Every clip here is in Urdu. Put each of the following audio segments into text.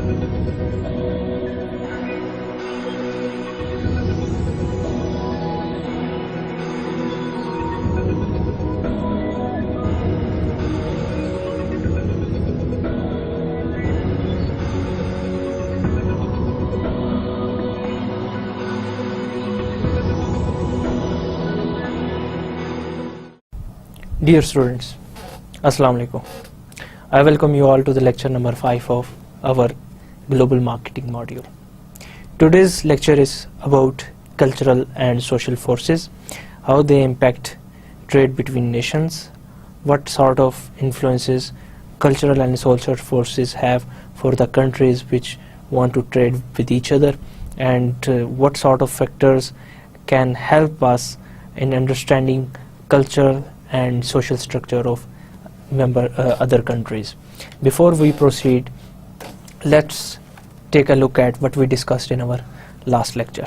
Dear students, Assalamu alaikum. I welcome you all to the lecture number 5 of our global marketing module. Today's lecture is about cultural and social forces, how they impact trade between nations, what sort of influences cultural and social forces have for the countries which want to trade with each other, and what sort of factors can help us in understanding cultural and social structure of other countries. Before we proceed, let's take a look at what we discussed in our last lecture.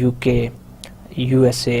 UK, USA,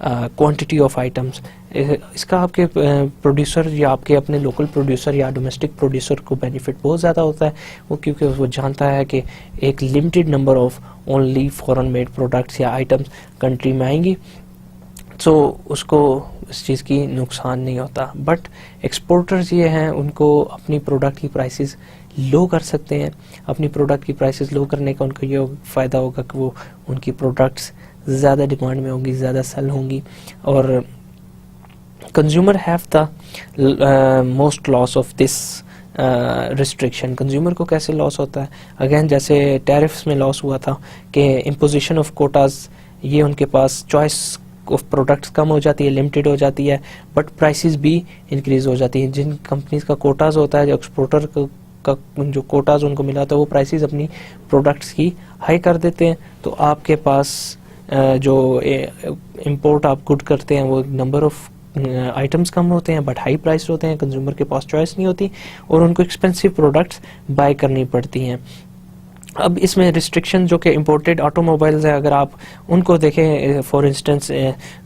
quantity of items. اس کا آپ کے پروڈیوسر یا آپ کے اپنے لوکل پروڈیوسر یا ڈومیسٹک پروڈیوسر کو بینیفٹ بہت زیادہ ہوتا ہے, وہ کیونکہ وہ جانتا ہے کہ ایک limited number of only foreign made products یا آئٹمس کنٹری میں آئیں گی, سو اس کو اس چیز کی نقصان نہیں ہوتا. بٹ ایکسپورٹرز یہ ہیں, ان کو اپنی پروڈکٹ کی پرائسز لو کر سکتے ہیں. اپنی پروڈکٹ کی پرائسز لو کرنے کا ان کو یہ فائدہ ہوگا کہ وہ ان کی پروڈکٹس زیادہ ڈیمانڈ میں ہوں گی, زیادہ سیل ہوں گی. اور consumer have the most loss of this restriction. Consumer کو کیسے لاس ہوتا ہے؟ اگین جیسے ٹیرفس میں لاس ہوا تھا کہ امپوزیشن آف کوٹاز, یہ ان کے پاس چوائس آف پروڈکٹس کم ہو جاتی ہے, لمیٹڈ ہو جاتی ہے, بٹ پرائسز بھی انکریز ہو جاتی ہیں. جن کمپنیز کا کوٹاز ہوتا ہے, جو ایکسپورٹر کا جو کوٹاز ان کو ملا ہوتا ہے, وہ پرائسز اپنی پروڈکٹس کی ہائی کر دیتے ہیں. تو آپ کے پاس جو امپورٹ آپ گڈ کرتے ہیں وہ نمبر آف آئٹمس کم ہوتے ہیں بٹ ہائی پرائس ہوتے ہیں. کنزیومر کے پاس چوائس نہیں ہوتی اور ان کو ایکسپینسو پروڈکٹس بائی کرنی پڑتی ہیں. اب اس میں ریسٹرکشن جو کہ امپورٹڈ آٹو موبائلز ہیں, اگر آپ ان کو دیکھیں فار انسٹنس,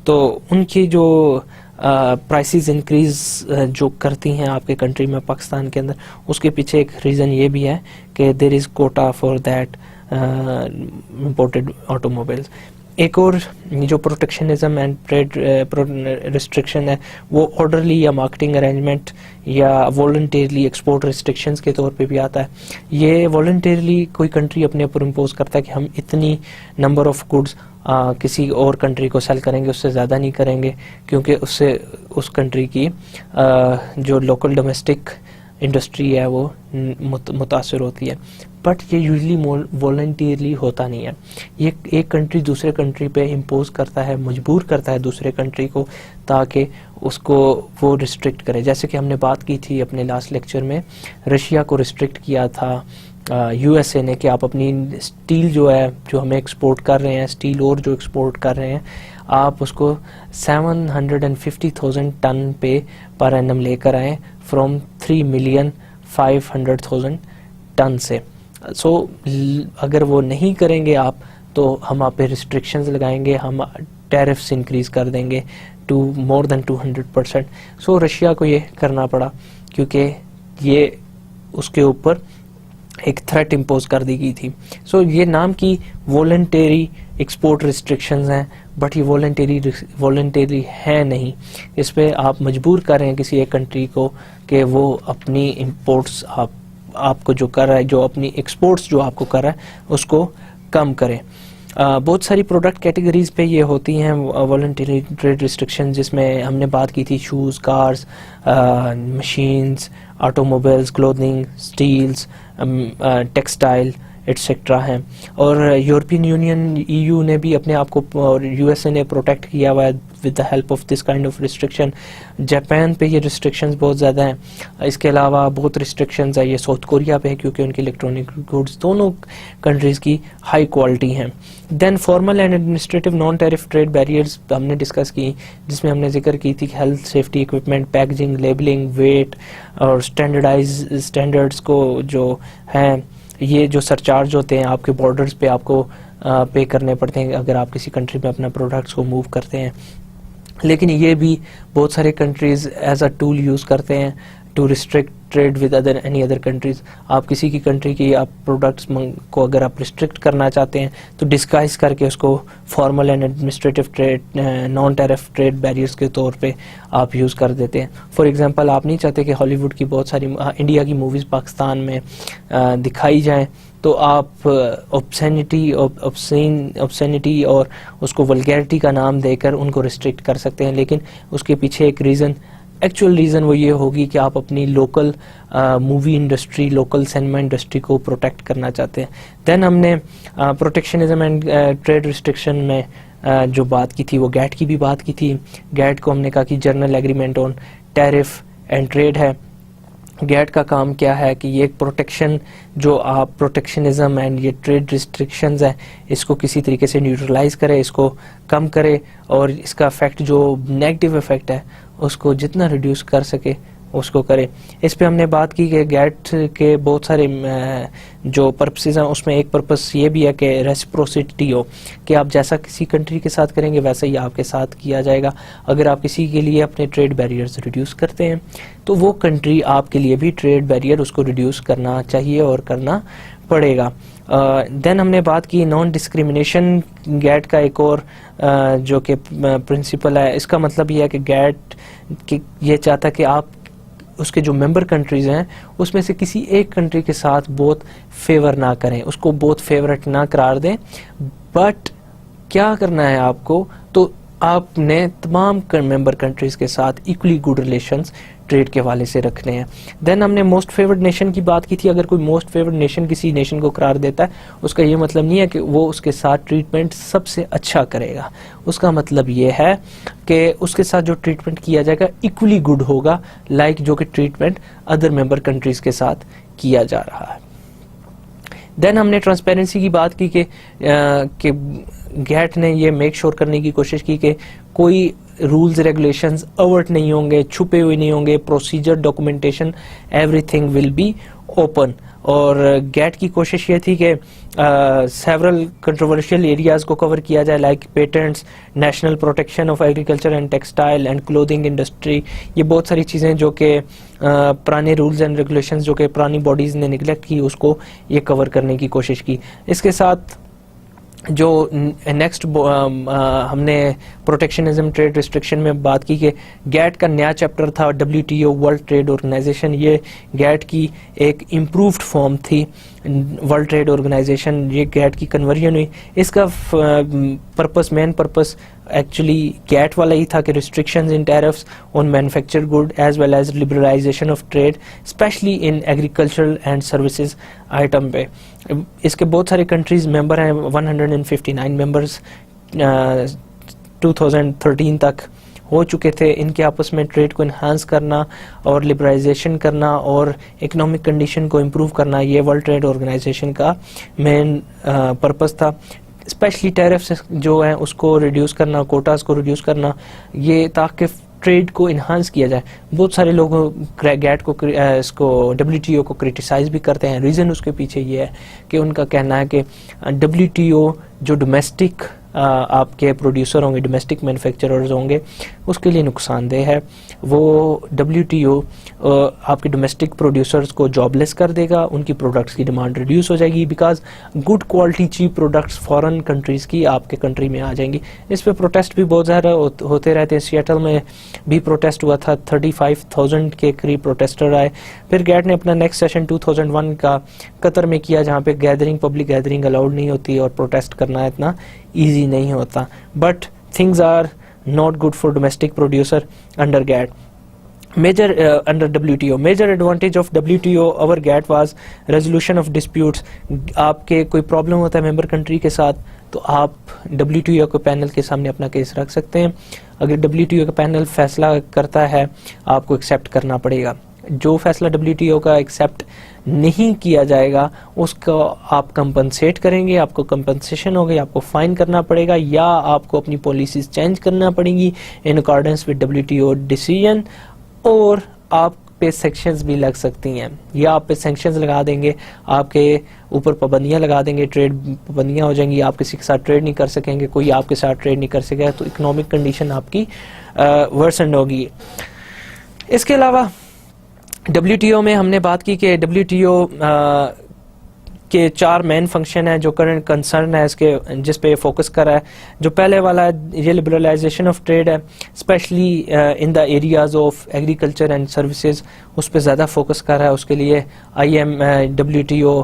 تو ان کی جو پرائسز انکریز جو کرتی ہیں آپ کے کنٹری میں, پاکستان کے اندر, اس کے پیچھے ایک ریزن یہ بھی ہے کہ there is quota for that imported automobiles. ایک اور جو پروٹیکشنزم اینڈ ٹریڈ ریسٹرکشن ہے, وہ آرڈرلی یا مارکیٹنگ ارینجمنٹ یا والنٹیرلی ایکسپورٹ ریسٹرکشنز کے طور پہ بھی آتا ہے. یہ والنٹیرلی کوئی کنٹری اپنے اوپر امپوز کرتا ہے کہ ہم اتنی نمبر آف گڈس کسی اور کنٹری کو سیل کریں گے, اس سے زیادہ نہیں کریں گے, کیونکہ اس سے اس کنٹری کی جو لوکل ڈومیسٹک انڈسٹری ہے وہ متاثر ہوتی ہے. بٹ یہ یوزلی والنٹیرلی ہوتا نہیں ہے. یہ ایک کنٹری دوسرے کنٹری پہ امپوز کرتا ہے, مجبور کرتا ہے دوسرے کنٹری کو تاکہ اس کو وہ ریسٹرکٹ کرے. جیسے کہ ہم نے بات کی تھی اپنے لاسٹ لیکچر میں, رشیا کو ریسٹرکٹ کیا تھا یو ایس اے نے کہ آپ اپنی اسٹیل جو ہے, جو ہمیں ایکسپورٹ کر رہے ہیں, اسٹیل اور جو ایکسپورٹ کر رہے ہیں, آپ اس کو 750,000 ٹن پہ پر اینم لے کر آئیں فرام 3,500,000 ٹن سے. سو اگر وہ نہیں کریں گے آپ, تو ہم آپ پہ ریسٹرکشنز لگائیں گے, ہم ٹیرفس انکریز کر دیں گے to more then 200%. So Russia کو یہ کرنا پڑا کیونکہ یہ اس کے اوپر ایک تھریٹ امپوز کر دی گئی تھی. سو یہ نام کی والنٹیری ایکسپورٹ ریسٹرکشنز ہیں, بٹ یہ والنٹیری ہے نہیں. اس پہ آپ مجبور کر رہے ہیں کسی ایک کنٹری کو کہ وہ اپنی امپورٹس آپ کو جو کر رہا ہے, جو اپنی ایکسپورٹس جو آپ کو کر رہا ہے, اس کو کم کرے. بہت ساری پروڈکٹ کیٹیگریز پہ یہ ہوتی ہیں والنٹری ٹریڈ ریسٹرکشن, جس میں ہم نے بات کی تھی shoes, cars, machines, automobiles, clothing, steels, textile etcetera ہیں. اور یورپین یونین EU نے بھی اپنے آپ کو اور USA نے پروٹیکٹ کیا ہوا ہے with the help of this kind of restriction. Japan پہ یہ ریسٹرکشنز بہت زیادہ ہیں. اس کے علاوہ بہت ریسٹرکشنز ہیں یہ ساؤتھ کوریا پہ ہے, کیونکہ ان کی الیکٹرانک گڈس دونوں کنٹریز کی ہائی کوالٹی ہیں. Then formal and administrative non tariff trade barriers ہم نے ڈسکس کی, جس میں ہم نے ذکر کی تھی کہ health, safety, equipment, packaging, labelling, weight اور اسٹینڈرڈس کو جو ہیں, یہ جو سرچارج ہوتے ہیں آپ کے بارڈرز پہ آپ کو پے کرنے پڑتے ہیں اگر آپ کسی کنٹری میں اپنا پروڈکٹس کو موو کرتے ہیں. لیکن یہ بھی بہت سارے countries as a tool use کرتے ہیں to restrict trade with any other countries. آپ کسی کی کنٹری کی آپ پروڈکٹس کو اگر آپ ریسٹرکٹ کرنا چاہتے ہیں تو ڈسکائز کر کے اس کو formal and administrative trade non tariff trade barriers کے طور پہ آپ یوز کر دیتے ہیں. فار ایگزامپل, آپ نہیں چاہتے کہ ہالی ووڈ کی بہت ساری انڈیا کی موویز پاکستان میں دکھائی جائیں, تو آپ obscenity اور اس کو ولگیرٹی کا نام دے کر ان کو ریسٹرکٹ کر سکتے ہیں. لیکن اس کے پیچھے ایک ایکچوئل ریزن وہ یہ ہوگی کہ آپ اپنی local movie industry, local cinema industry کو پروٹیکٹ کرنا چاہتے ہیں. دین ہم نے پروٹیکشنزم اینڈ ٹریڈ ریسٹرکشن میں جو بات کی تھی وہ گیٹ کی بھی بات کی تھی. گیٹ کو ہم نے کہا کہ general agreement on tariff and trade ہے. گیٹ کا کام کیا ہے کہ یہ ایک پروٹیکشن جو آپ پروٹیکشنزم اینڈ یہ ٹریڈ ریسٹرکشنز ہیں اس کو کسی طریقے سے نیوٹرلائز کرے, اس کو کم کرے, اور اس کا افیکٹ جو نیگیٹو افیکٹ ہے اس کو جتنا ریڈیوس کر سکے اس کو کرے. اس پہ ہم نے بات کی کہ گیٹ کے بہت سارے جو پرپسز ہیں, اس میں ایک پرپس یہ بھی ہے کہ ریسپروسٹی ہو, کہ آپ جیسا کسی کنٹری کے ساتھ کریں گے ویسا ہی آپ کے ساتھ کیا جائے گا. اگر آپ کسی کے لیے اپنے ٹریڈ بیریئرز ریڈیوس کرتے ہیں تو وہ کنٹری آپ کے لیے بھی ٹریڈ بیریئر اس کو ریڈیوس کرنا چاہیے اور کرنا پڑے گا. دین ہم نے بات کی نان ڈسکریمنیشن. گیٹ کا ایک اور جو کہ پرنسپل ہے, اس کا مطلب یہ ہے کہ گیٹ یہ چاہتا ہے کہ آپ اس کے جو ممبر کنٹریز ہیں اس میں سے کسی ایک کنٹری کے ساتھ بہت فیور نہ کریں, اس کو بہت فیورٹ نہ قرار دیں, بٹ کیا کرنا ہے آپ کو, تو آپ نے تمام ممبر کنٹریز کے ساتھ ایکولی گڈ ریلیشنز ٹریڈ کے حوالے سے رکھنے ہیں. دین ہم نے موسٹ فیورڈ نیشن کی بات کی تھی. اگر کوئی موسٹ فیورڈ نیشن کسی نیشن کو قرار دیتا ہے, اس کا یہ مطلب نہیں ہے کہ وہ اس کے ساتھ ٹریٹمنٹ سب سے اچھا کرے گا. اس کا مطلب یہ ہے کہ اس کے ساتھ جو ٹریٹمنٹ کیا جائے گا ایکولی گڈ ہوگا, لائک جو کہ ٹریٹمنٹ ادر ممبر کنٹریز کے ساتھ کیا جا رہا ہے. دین ہم نے ٹرانسپیرنسی کی بات کی کہ گیٹ نے یہ میک شور کرنے کی کوشش کی کہ کوئی رولز ریگولیشنز اوورٹ نہیں ہوں گے, چھپے ہوئے نہیں ہوں گے, procedure documentation everything will be open. اور گیٹ کی کوشش یہ تھی کہ سیورل کنٹروورشل ایریاز کو کور کیا جائے, like patents, national protection of agriculture and textile and clothing industry. یہ بہت ساری چیزیں جو کہ پرانے رولز اینڈ ریگولیشنز جو کہ پرانی باڈیز نے نگلیکٹ کی, اس کو یہ کور کرنے کی کوشش کی. اس کے ساتھ جو نیکسٹ ہم نے پروٹیکشنزم ٹریڈ ریسٹرکشن میں بات کی کہ گیٹ کا نیا چیپٹر تھا WTO ورلڈ ٹریڈ آرگنائزیشن. یہ گیٹ کی ایک امپرووڈ فارم تھی ورلڈ ٹریڈ آرگنائزیشن. یہ گیٹ کی کنورژن ہوئی. اس کا مین پرپس ایکچولی گیٹ والا ہی تھا کہ restrictions in tariffs on manufacture good as well as liberalisation of trade especially in agricultural and services item پہ. اس کے بہت سارے کنٹریز ممبر ہیں, 159 ممبرز 2013 تک ہو چکے تھے. ان کے آپس میں ٹریڈ کو انہانس کرنا اور لبرلائزیشن کرنا اور اکنامک کنڈیشن کو امپروو کرنا, یہ ورلڈ ٹریڈ آرگنائزیشن کا مین پرپس تھا. اسپیشلی ٹیرفس جو ہیں اس کو ریڈیوس کرنا, کوٹاز کو ریڈیوس کرنا, یہ تاکہ ٹریڈ کو انہانس کیا جائے. بہت سارے لوگ گیٹ کو اس کو WTO کو کرٹیسائز بھی کرتے ہیں. ریزن اس کے پیچھے یہ ہے کہ ان کا کہنا ہے کہ WTO جو ڈومیسٹک آپ کے پروڈیوسر ہوں گے, ڈومیسٹک مینوفیکچررز ہوں گے, اس کے لیے نقصان دہ ہے. وہ WTO آپ کے ڈومیسٹک پروڈیوسرز کو جاب لیس کر دے گا, ان کی پروڈکٹس کی ڈیمانڈ ریڈیوس ہو جائے گی, because good quality cheap products foreign countries کی آپ کے کنٹری میں آ جائیں گی. اس پہ پروٹیسٹ بھی بہت زیادہ ہوتے رہتے ہیں. سیٹل میں بھی پروٹیسٹ ہوا تھا, 35,000 کے قریب پروٹیسٹر آئے. پھر گیٹ نے اپنا نیکسٹ سیشن 2001 کا قطر میں کیا, جہاں پہ پبلک گیدرنگ الاؤڈ نہیں ہوتی اور پروٹیسٹ کرنا اتنا ایزی نہیں ہوتا. But things are not good for domestic producer under GATT. Under WTO, major advantage of WTO over GATT was resolution of disputes. آپ کے کوئی پرابلم ہوتا ہے ممبر کنٹری کے ساتھ تو آپ WTO کے پینل کے سامنے اپنا کیس رکھ سکتے ہیں. اگر WTO کا پینل فیصلہ کرتا ہے آپ کو ایکسیپٹ کرنا پڑے گا. جو فیصلہ WTO کا ایکسیپٹ نہیں کیا جائے گا اس کو آپ کمپنسیٹ کریں گے, آپ کو کمپنسیشن ہوگی, آپ کو فائن کرنا پڑے گا, یا آپ کو اپنی پالیسیز چینج کرنا پڑیں گی in accordance with WTO decision, اور آپ پہ سینکشنز بھی لگ سکتی ہیں, یا آپ پہ سینکشنز لگا دیں گے, آپ کے اوپر پابندیاں لگا دیں گے, ٹریڈ پابندیاں ہو جائیں گی, آپ کسی کے ساتھ ٹریڈ نہیں کر سکیں گے, کوئی آپ کے ساتھ ٹریڈ نہیں کر سکے گا, تو اکنامک کنڈیشن آپ کی ورسن ہوگی. اس کے علاوہ WTO میں ہم نے بات کی کہ WTO کے 4 مین فنکشن ہیں جو کرنٹ کنسرن ہے اس کے, جس پہ فوکس کر رہا ہے. جو پہلے والا ہے یہ لبرلائزیشن آف ٹریڈ ہے, especially in the areas of agriculture and services, اس پہ زیادہ فوکس کر رہا ہے. اس کے لیے WTO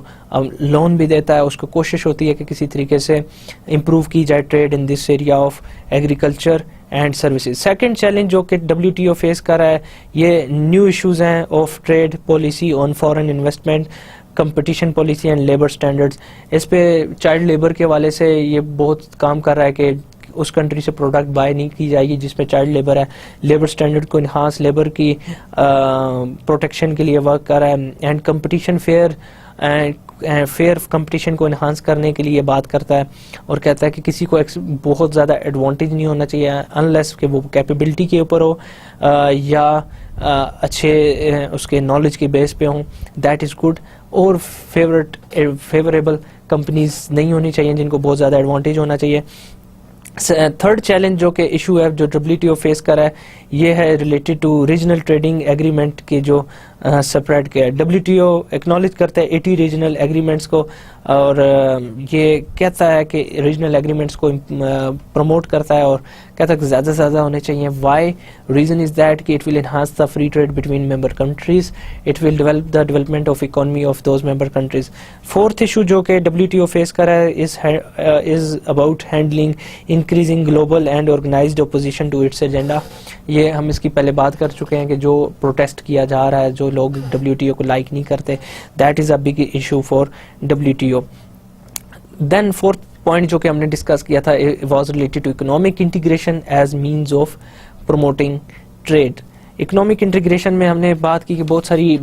لون بھی دیتا ہے. اس کو کوشش ہوتی ہے کہ کسی طریقے سے امپروو کی جائے trade in this area of agriculture and services. Second challenge جو کہ WTO فیس کر رہا ہے یہ نیو ایشوز ہیں of trade policy on foreign investment, competition policy and labour standards. اس پہ چائلڈ لیبر کے حوالے سے یہ بہت کام کر رہا ہے کہ اس کنٹری سے پروڈکٹ بائی نہیں کی جائے گی جس میں چائلڈ لیبر ہے. لیبر اسٹینڈرڈ کو انہانس, لیبر کی پروٹیکشن کے لیے ورک کر رہا ہے, اینڈ کمپٹیشن فیئر کمپٹیشن کو انہانس کرنے کے لیے بات کرتا ہے, اور کہتا ہے کہ کسی کو بہت زیادہ ایڈوانٹیج نہیں ہونا چاہیے انلیس کہ وہ کیپیبلٹی کے اوپر ہو یا اچھے اس کے نالج کے بیس پہ ہوں, دیٹ از گڈ. اور فیوریبل کمپنیز نہیں ہونی چاہیے جن کو بہت زیادہ ایڈوانٹیج ہونا چاہیے. تھرڈ چیلنج جو کہ ایشو ہے جو WTO فیس کر رہا ہے یہ ہے related to regional trading agreement کے جو سپریٹ کیا ہے. WTO ایکنالج کرتا ہے 80 ریجنل ایگریمنٹس کو, اور یہ کہتا ہے کہ ریجنل ایگریمنٹس کو پروموٹ کرتا ہے اور کہتا ہے کہ زیادہ سے زیادہ ہونے چاہیے. وائی ریزن از دیٹ کہ it will enhance the free trade between member countries, it will develop the development of economy of those member countries. Fourth issue جو کہ WTO فیس کر رہا ہے is about handling increasing global and organised opposition to its agenda. یہ ہم اس کی پہلے بات کر چکے ہیں کہ جو پروٹیسٹ کیا جا رہا ہے, جو لوگ WTO کو لائک نہیں کرتے, that is a big issue for WTO. Then fourth point جو کہ ہم نے ڈسکس کیا تھا was related to economic integration as means of promoting trade. Economic integration میں ہم نے بات کی کہ بہت ساری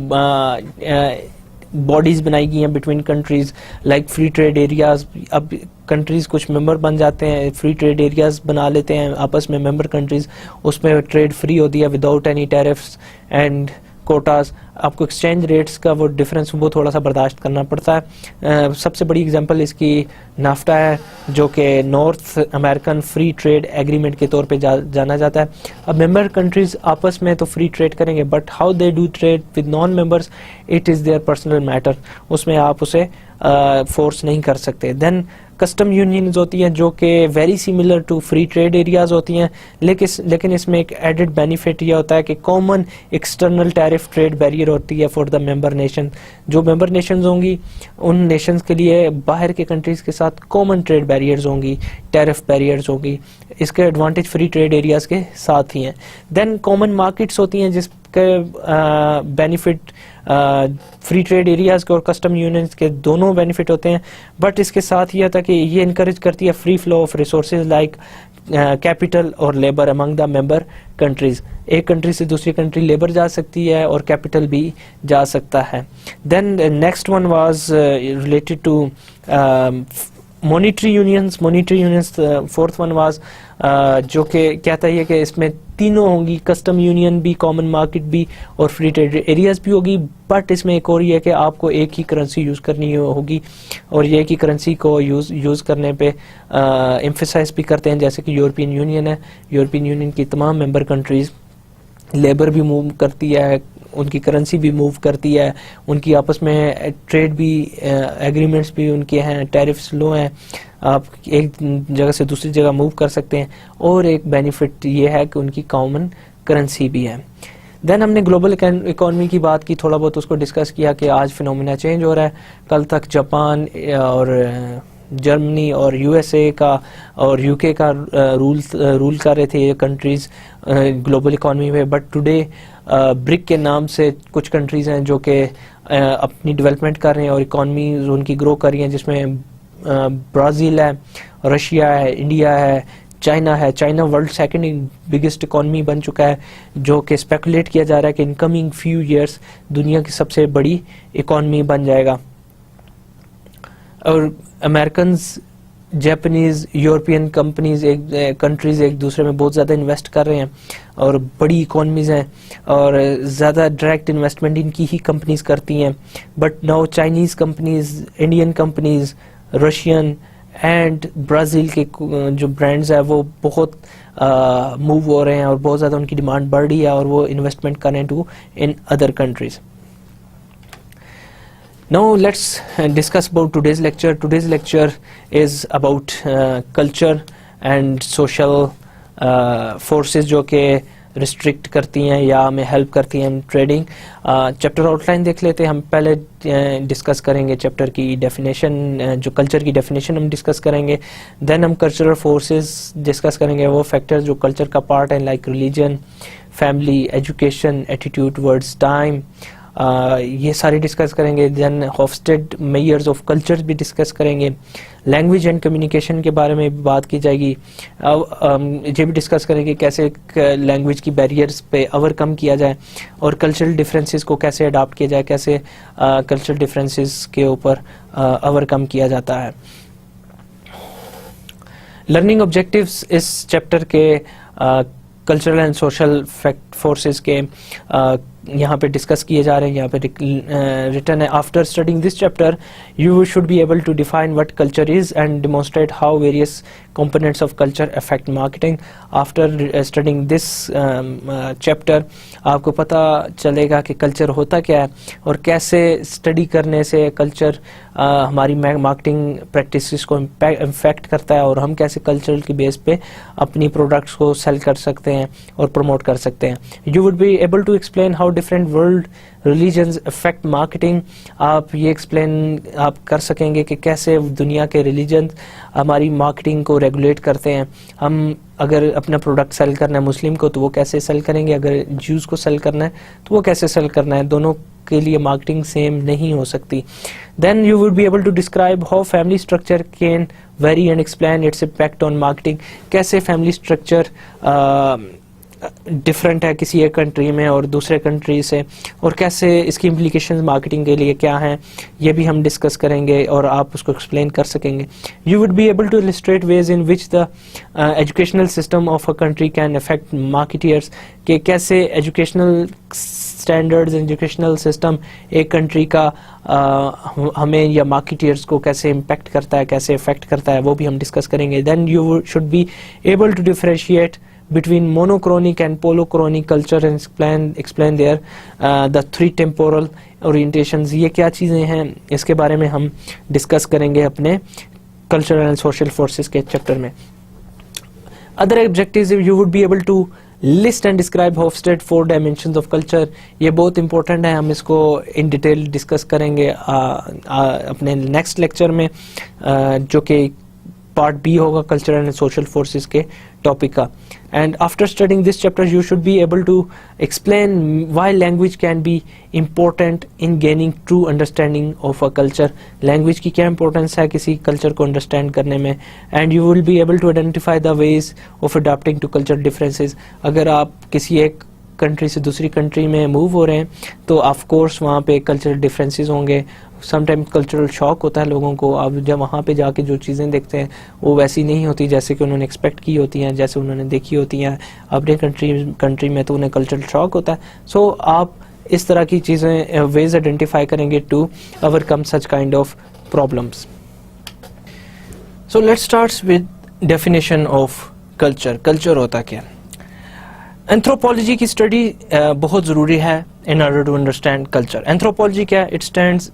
باڈیز بنائی گئی ہیں between countries like free trade areas. اب کنٹریز کچھ ممبر بن جاتے ہیں, فری ٹریڈ ایریاز بنا لیتے ہیں آپس میں ممبر کنٹریز, اس میں ٹریڈ فری ہوتی ہے without any tariffs and quotas. آپ کو ایکسچینج ریٹس کا وہ ڈفرینس وہ تھوڑا سا برداشت کرنا پڑتا ہے. سب سے بڑی اگزامپل اس کی نافٹا ہے جو کہ North American free trade agreement کے طور پہ جانا جاتا ہے. اب ممبر کنٹریز آپس میں تو فری ٹریڈ کریں گے, but how they do trade with non members it is their personal matter, اس میں آپ اسے فورس نہیں کر سکتے. دین کسٹم یونینز ہوتی ہیں جو کہ very similar to free trade areas ہوتی ہیں, لیکن اس میں ایک ایڈڈ بینیفٹ یہ ہوتا ہے کہ common external tariff trade barrier ہوتی ہے فار دا ممبر نیشن. جو ممبر نیشنز ہوں گی ان نیشنز کے لیے باہر کے کنٹریز کے ساتھ کامن ٹریڈ بیریئرز ہوں گی, ٹیرف بیریئرز ہوں گی. اس کے ایڈوانٹیج فری ٹریڈ ایریاز کے ساتھ ہی ہیں. دین کامن مارکیٹس ہوتی ہیں جس کے بینیفٹ فری ٹریڈ ایریاز کے اور کسٹم یونینز کے دونوں بینیفٹ ہوتے ہیں, بٹ اس کے ساتھ یہ تھا کہ یہ انکریج کرتی ہے free flow of resources like capital اور لیبر امنگ دا ممبر کنٹریز. ایک کنٹری سے دوسری کنٹری لیبر جا سکتی ہے اور کیپٹل بھی جا سکتا ہے. Then next one was related to monetary unions. Monetary unions fourth one was جو کہ کہتا ہے کہ اس میں تینوں ہوں گی, کسٹم یونین بھی, کامن مارکیٹ بھی اور فری ٹریڈ ایریاز بھی ہوگی, بٹ اس میں ایک اور یہ ہے کہ آپ کو ایک ہی کرنسی یوز کرنی ہوگی, اور یہ ایک ہی کرنسی کو یوز کرنے پہ ایمفیسائز بھی کرتے ہیں. جیسے کہ یورپین یونین ہے, یورپین یونین کی تمام ممبر کنٹریز لیبر بھی موو کرتی ہے, ان کی کرنسی بھی موو کرتی ہے, ان کی آپس میں ٹریڈ بھی ایگریمنٹس بھی ان کے ہیں, ٹیرفس لو ہیں, آپ ایک جگہ سے دوسری جگہ موو کر سکتے ہیں, اور ایک بینیفٹ یہ ہے کہ ان کی کامن کرنسی بھی ہے. دین ہم نے گلوبل اکانومی کی بات کی, تھوڑا بہت اس کو ڈسکس کیا کہ آج فینومینا چینج ہو رہا ہے. کل تک جاپان اور جرمنی اور USA کا اور UK کا رول کر رہے تھے یہ کنٹریز گلوبل اکانومی میں, بٹ ٹوڈے برک کے نام سے کچھ کنٹریز ہیں جو کہ اپنی ڈیولپمنٹ کر رہے ہیں اور اکانومیز ان کی گرو کر رہی ہیں, جس میں برازیل ہے, رشیا ہے, انڈیا ہے, چائنا ہے. China world second biggest economy بن چکا ہے, جو کہ اسپیکولیٹ کیا جا رہا ہے کہ ان کمنگ فیو ایئرس دنیا کی سب سے بڑی اکانومی بن جائے گا. اور امریکنز, جاپنیز, یورپین کنٹریز ایک دوسرے میں بہت زیادہ انویسٹ کر رہے ہیں اور بڑی اکانومیز ہیں, اور زیادہ ڈائریکٹ انویسٹمنٹ ان کی ہی کمپنیز کرتی ہیں. But now Chinese companies, Indian companies, Russian and Brazil کے جو برانڈز ہیں وہ بہت موو ہو رہے ہیں اور بہت زیادہ ان کی ڈیمانڈ بڑھ رہی ہے, اور وہ انویسٹمنٹ کر رہے ہیں to in other countries. Now let's discuss about today's lecture. Today's lecture is about culture and social forces جو کہ ریسٹرکٹ کرتی ہیں یا ہمیں ہیلپ کرتی ہیں ٹریڈنگ. چیپٹر آؤٹ لائن دیکھ لیتے ہیں. ہم پہلے ڈسکس کریں گے چیپٹر کی ڈیفینیشن, جو کلچر کی ڈیفینیشن ہم ڈسکس کریں گے. دین ہم کلچرل فورسز ڈسکس کریں گے, وہ فیکٹر جو کلچر کا پارٹ ہیں like religion, family, education, attitude words time, یہ سارے ڈسکس کریں گے. دین ہوفسٹیڈ میئرز آف کلچر بھی ڈسکس کریں گے. لینگویج اینڈ کمیونیکیشن کے بارے میں بھی بات کی جائے گی. یہ بھی ڈسکس کریں گے کیسے لینگویج کی بیریئرز پہ اوور کم کیا جائے, اور کلچرل ڈفرینسز کو کیسے اڈاپٹ کیا جائے, کیسے کلچرل ڈفرینسز کے اوپر اوور کم کیا جاتا ہے. لرننگ آبجیکٹیوز اس چیپٹر کے کلچرل اینڈ سوشل فورسز کے یہاں پہ ڈسکس کیے جا رہے ہیں. یہاں پہ ریٹن ہے after studying this chapter you should be able to define what culture is and demonstrate how various components of culture affect marketing. After studying this chapter آپ کو پتہ چلے گا کہ کلچر ہوتا کیا ہے اور کیسے اسٹڈی کرنے سے کلچر ہماری مارکیٹنگ پریکٹسز کو امپیکٹ کرتا ہے اور ہم کیسے کلچر کی بیس پہ اپنی پروڈکٹس کو سیل کر سکتے ہیں اور پروموٹ کر سکتے ہیں. You would be able to explain how different world religions affect marketing. آپ یہ ایکسپلین آپ کر سکیں گے کہ کیسے دنیا کے ریلیجن ہماری مارکیٹنگ کو ریگولیٹ کرتے ہیں. ہم اگر اپنا پروڈکٹ سیل کرنا ہے مسلم کو تو وہ کیسے سیل کریں گے, اگر جوز کو سیل کرنا ہے تو وہ کیسے سیل کرنا ہے. دونوں کے لیے مارکیٹنگ سیم نہیں ہو سکتی. Then you would be able to describe how family structure can vary and explain its impact on marketing. کیسے فیملی اسٹرکچر ڈفرینٹ ہے کسی ایک کنٹری میں اور دوسرے کنٹری سے, اور کیسے اس کی امپلیکیشنز مارکیٹنگ کے لیے کیا ہیں, یہ بھی ہم ڈسکس کریں گے اور آپ اس کو ایکسپلین کر سکیں گے. You would be able to illustrate ways in which the educational system of a country can affect marketeers. کہ کیسے ایجوکیشنل اسٹینڈرڈز ایجوکیشنل سسٹم ایک کنٹری کا ہمیں یا مارکیٹرز کو کیسے امپیکٹ کرتا ہے, کیسے افیکٹ کرتا ہے, وہ بھی ہم ڈسکس کریں گے. Then you should be able to differentiate between monochronic and polychronic culture and explain their the three temporal orientations. یہ کیا چیزیں ہیں اس کے بارے میں ہم ڈسکس کریں گے اپنے cultural and social forces کے چیپٹر میں. Other objectives you would be able to list and describe Hofstede 4 dimensions of culture. یہ بہت امپورٹنٹ ہے, ہم اس کو ان ڈیٹیل ڈسکس کریں گے اپنے نیکسٹ لیکچر میں جو کہ پارٹ بی ہوگا کلچرل اینڈ سوشل فورسز کے ٹاپک کا. And after studying this chapter you should be able to explain why language can be important in gaining true understanding of a culture. Language کی کیا امپورٹنس ہے کسی کلچر کو انڈرسٹینڈ کرنے میں. And you will be able to identify the ways of adapting to culture differences. اگر آپ کسی ایک کنٹری سے دوسری کنٹری میں موو ہو رہے ہیں تو آف کورس وہاں پہ کلچرل ڈفرینسز ہوں گے. سم ٹائم کلچرل شاک ہوتا ہے لوگوں کو, اب جب وہاں پہ جا کے جو چیزیں دیکھتے ہیں وہ ویسی نہیں ہوتی جیسے کہ انہوں نے ایکسپیکٹ کی ہوتی ہیں, جیسے انہوں نے دیکھی ہوتی ہیں اپنے کنٹری میں, تو انہیں کلچرل شاک ہوتا ہے. سو آپ اس طرح کی چیزیں ویز آئیڈینٹیفائی کریں گے to overcome such kind of problems. So let's start with definition of culture. Culture ہوتا کیا؟ اینتھروپولوجی کی اسٹڈی بہت ضروری ہے in order to understand culture. Anthropology کیا؟ It stands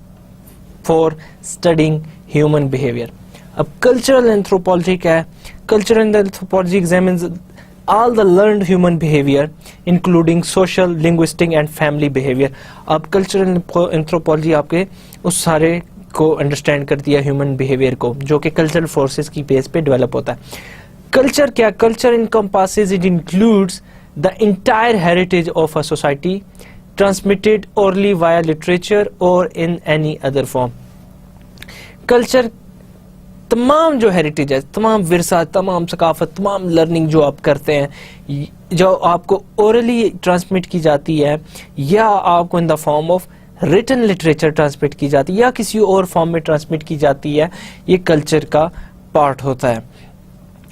for studying human behaviour. اب کلچرل اینتھروپولوجی کیا ہے؟ Cultural anthropology examines all the learned human behavior including social, linguistic and family behavior. اب کلچرل اینتھروپولوجی آپ کے اس سارے کو انڈرسٹینڈ کرتی ہے ہیومن بیہیویئر کو جو کہ کلچرل فورسز کی بیس پہ ڈیولپ ہوتا ہے. کلچر کیا؟ Culture encompasses, it includes the entire heritage of a society transmitted orally via literature or in any other form. Culture تمام جو ہیریٹیج ہے, تمام ورثہ, تمام ثقافت, تمام لرننگ جو آپ کرتے ہیں, جو آپ کو اورلی ٹرانسمٹ کی جاتی ہے یا آپ کو in the form of written literature transmit کی جاتی ہے یا کسی اور فارم میں ٹرانسمٹ کی جاتی ہے, یہ کلچر کا پارٹ ہوتا ہے.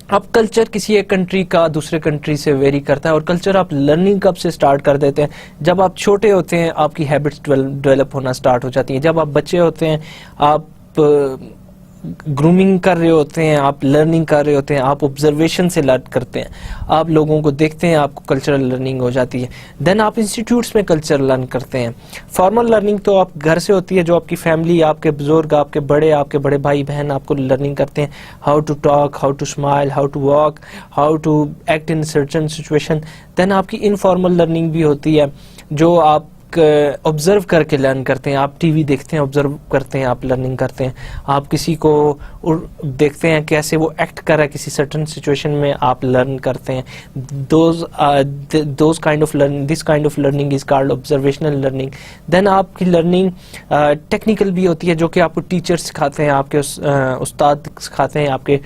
اب کلچر کسی ایک کنٹری کا دوسرے کنٹری سے ویری کرتا ہے, اور کلچر آپ لرننگ کب سے سٹارٹ کر دیتے ہیں؟ جب آپ چھوٹے ہوتے ہیں آپ کی ہیبٹس ڈیولپ ہونا سٹارٹ ہو جاتی ہیں. جب آپ بچے ہوتے ہیں آپ گرومنگ کر رہے ہوتے ہیں, آپ لرننگ کر رہے ہوتے ہیں, آپ آبزرویشن سے لرن کرتے ہیں, آپ لوگوں کو دیکھتے ہیں, آپ کو کلچرل لرننگ ہو جاتی ہے. دین آپ انسٹیٹیوٹس میں کلچر لرن کرتے ہیں. فارمل لرننگ تو آپ گھر سے ہوتی ہے, جو آپ کی فیملی, آپ کے بزرگ, آپ کے بڑے بھائی بہن آپ کو لرننگ کرتے ہیں, how to talk, how to smile, how to walk, how to act in certain situation. Then آپ کی انفارمل لرننگ بھی ہوتی ہے جو آپ آبزرو کر کے لرن کرتے ہیں. آپ ٹی وی دیکھتے ہیں, آبزرو کرتے ہیں, آپ لرننگ کرتے ہیں. آپ کسی کو دیکھتے ہیں کیسے وہ ایکٹ کر رہا ہے کسی سرٹن سچویشن میں, آپ لرن کرتے ہیں. Those kind of learning, this kind of learning is called observational learning. Then آپ کی لرننگ ٹیکنیکل بھی ہوتی ہے جو کہ آپ کو ٹیچر سکھاتے ہیں, آپ کے استاد سکھاتے ہیں. آپ کے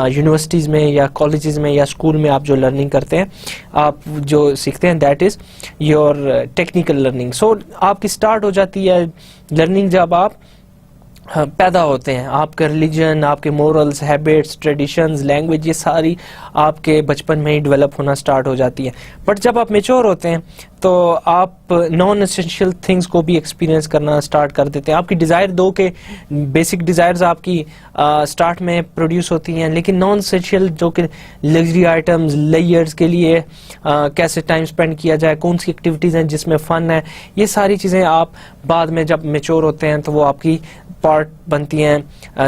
یونیورسٹیز میں یا کالجز میں یا اسکول میں آپ جو لرننگ کرتے ہیں, آپ جو سیکھتے ہیں, that is your technical learning. So آپ کی سٹارٹ ہو جاتی ہے لرننگ جب آپ پیدا ہوتے ہیں. آپ کا ریلیجن, آپ کے مورلز, ہیبٹس, ٹریڈیشنز, لینگویج, یہ ساری آپ کے بچپن میں ہی ڈیولپ ہونا سٹارٹ ہو جاتی ہے. بٹ جب آپ میچور ہوتے ہیں تو آپ نان اسینشیل تھنگس کو بھی ایکسپیرینس کرنا سٹارٹ کر دیتے ہیں. آپ کی ڈیزائر دو کے بیسک ڈیزائرز آپ کی سٹارٹ میں پروڈیوس ہوتی ہیں, لیکن نان اسینشیل جو کہ لگژری آئٹمز, لیئرز کے لیے کیسے ٹائم اسپینڈ کیا جائے, کون سی ایکٹیویٹیز ہیں جس میں فن ہے, یہ ساری چیزیں آپ بعد میں جب میچور ہوتے ہیں تو وہ آپ کی پارٹ بنتی ہیں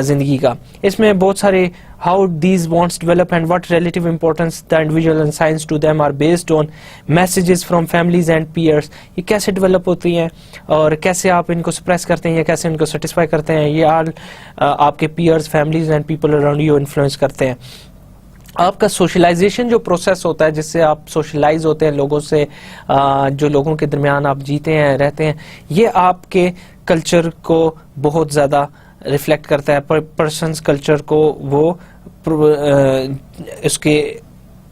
زندگی کا. اس میں بہت سارے how these wants develop and what relative importance the individual and science to them are based on messages from families and peers. یہ کیسے ڈیولپ ہوتی ہیں اور کیسے آپ ان کو سپریس کرتے ہیں یا کیسے ان کو سیٹسفائی کرتے ہیں, یہ آل آپ کے peers, families and people around you influence کرتے ہیں. آپ کا سوشلائزیشن جو پروسیس ہوتا ہے, جس سے آپ سوشلائز ہوتے ہیں لوگوں سے, جو لوگوں کے درمیان آپ جیتے ہیں, رہتے ہیں, یہ آپ کے کلچر کو بہت زیادہ ریفلیکٹ کرتا ہے. پرسنس کلچر کو وہ اس کے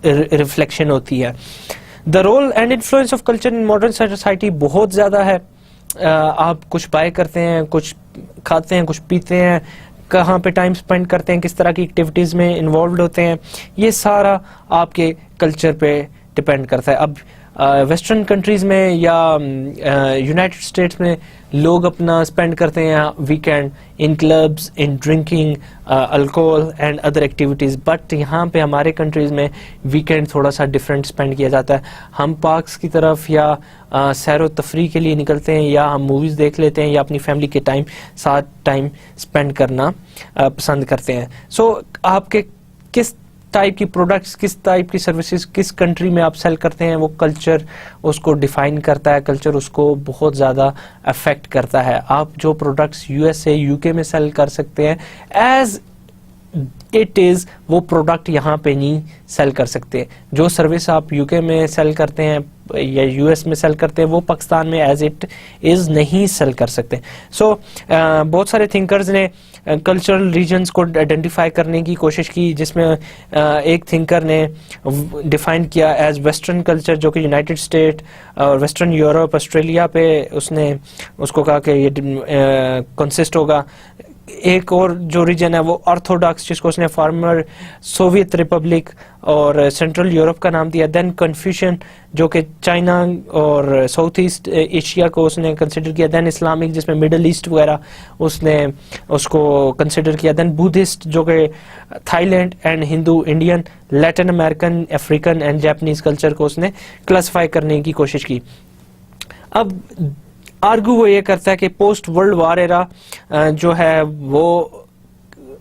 ریفلیکشن ہوتی ہے. The role and influence of culture in modern society بہت زیادہ ہے. آپ کچھ بائی کرتے ہیں, کچھ کھاتے ہیں, کچھ پیتے ہیں, کہاں پہ ٹائم سپینڈ کرتے ہیں, کس طرح کی ایکٹیویٹیز میں انوالوڈ ہوتے ہیں, یہ سارا آپ کے کلچر پہ ڈپینڈ کرتا ہے. اب ویسٹرن کنٹریز میں یا یونائٹڈ اسٹیٹس میں لوگ اپنا اسپینڈ کرتے ہیں weekend in clubs, in drinking alcohol and other activities. But یہاں پہ ہمارے کنٹریز میں ویکینڈ تھوڑا سا ڈفرینٹ اسپینڈ کیا جاتا ہے. ہم پارکس کی طرف یا سیر و تفریح کے لیے نکلتے ہیں, یا ہم موویز دیکھ لیتے ہیں, یا اپنی فیملی کے ساتھ ٹائم اسپینڈ کرنا پسند کرتے ہیں. سو آپ کے کس ٹائپ کی پروڈکٹس, کس ٹائپ کی سروسز کس کنٹری میں آپ سیل کرتے ہیں, وہ کلچر اس کو ڈیفائن کرتا ہے, کلچر اس کو بہت زیادہ افیکٹ کرتا ہے. آپ جو products you S a, you کے میں سیل کر سکتے ہیں ایز اٹ از, وہ پروڈکٹ یہاں پہ نہیں سیل کر سکتے. جو سروس آپ یو کے میں سیل کرتے ہیں یا یو ایس میں سیل کرتے ہیں, وہ پاکستان میں ایز اٹ از نہیں سیل کر سکتے. سو بہت سارے تھنکرز نے کلچرل ریجنز کو آئیڈینٹیفائی کرنے کی کوشش کی, جس میں ایک تھنکر نے ڈیفائن کیا ایز ویسٹرن کلچر, جو کہ یونائٹڈ اسٹیٹ اور ویسٹرن یورپ, آسٹریلیا پہ اس نے اس کو کہا کہ یہ کنسسٹ ہوگا. ایک اور جو ریجن ہے وہ آرتھوڈاکس, جس کو اس نے فارمر سوویت ریپبلک اور سینٹرل یورپ کا نام دیا. دین کنفیوشن, جو کہ چائنا اور ساؤتھ ایسٹ ایشیا کو اس نے کنسیڈر کیا. دین اسلامک, جس میں مڈل ایسٹ وغیرہ اس نے اس کو کنسیڈر کیا. دین بدھسٹ, جو کہ Thailand and Hindu, Indian, Latin American, African and Japanese culture کو اس نے کلاسیفائی کرنے کی کوشش کی. اب آرگو وہ یہ کرتا ہے کہ پوسٹ ورلڈ وار ایرا جو ہے وہ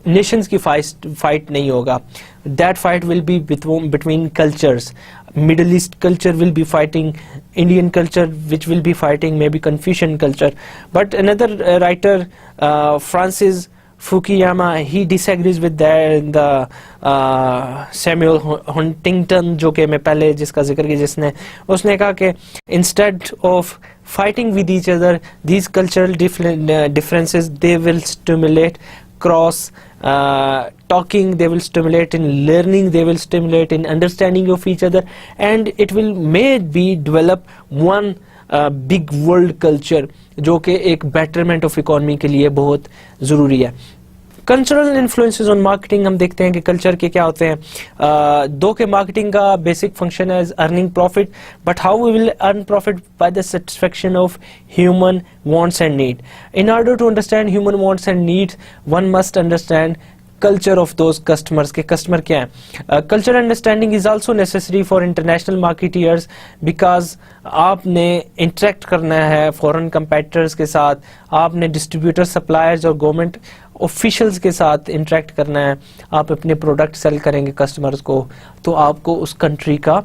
نیشنز کی فائٹ نہیں ہوگا. That fight will be between cultures. Middle East culture will be fighting Indian culture, which will be fighting maybe Confucian culture. But another writer, Francis Fukuyama, he disagrees with that. The Samuel Huntington, جو کہ میں پہلے جس کا ذکر کیا, جس نے اس نے کہا کہ instead of fighting with each other, these cultural differences, they will stimulate cross talking, they will stimulate in learning, they will stimulate in understanding of each other, and it will maybe develop one big world culture, جو کہ ایک betterment of economy کے لیے بہت ضروری ہے. کلچرل انفلوئنسز آن مارکیٹنگ, ہم دیکھتے ہیں کہ کلچر کے کیا ہوتے ہیں. دو کہ مارکیٹنگ کا بیسک فنکشن ہے earning profit, but how we will earn profit by the satisfaction of human wants and need. In order to understand human wants and need, one must understand culture of those customers کے کسٹمر کیا ہیں. culture understanding is also necessary for international marketeers because آپ نے انٹریکٹ کرنا ہے فورن کمپیٹیٹرز کے ساتھ, آپ نے ڈسٹریبیوٹر, سپلائرز اور گورنمنٹ آفیشلز کے ساتھ انٹریکٹ کرنا ہے. آپ اپنے پروڈکٹ سیل کریں گے کسٹمرز کو, تو آپ کو اس کنٹری کا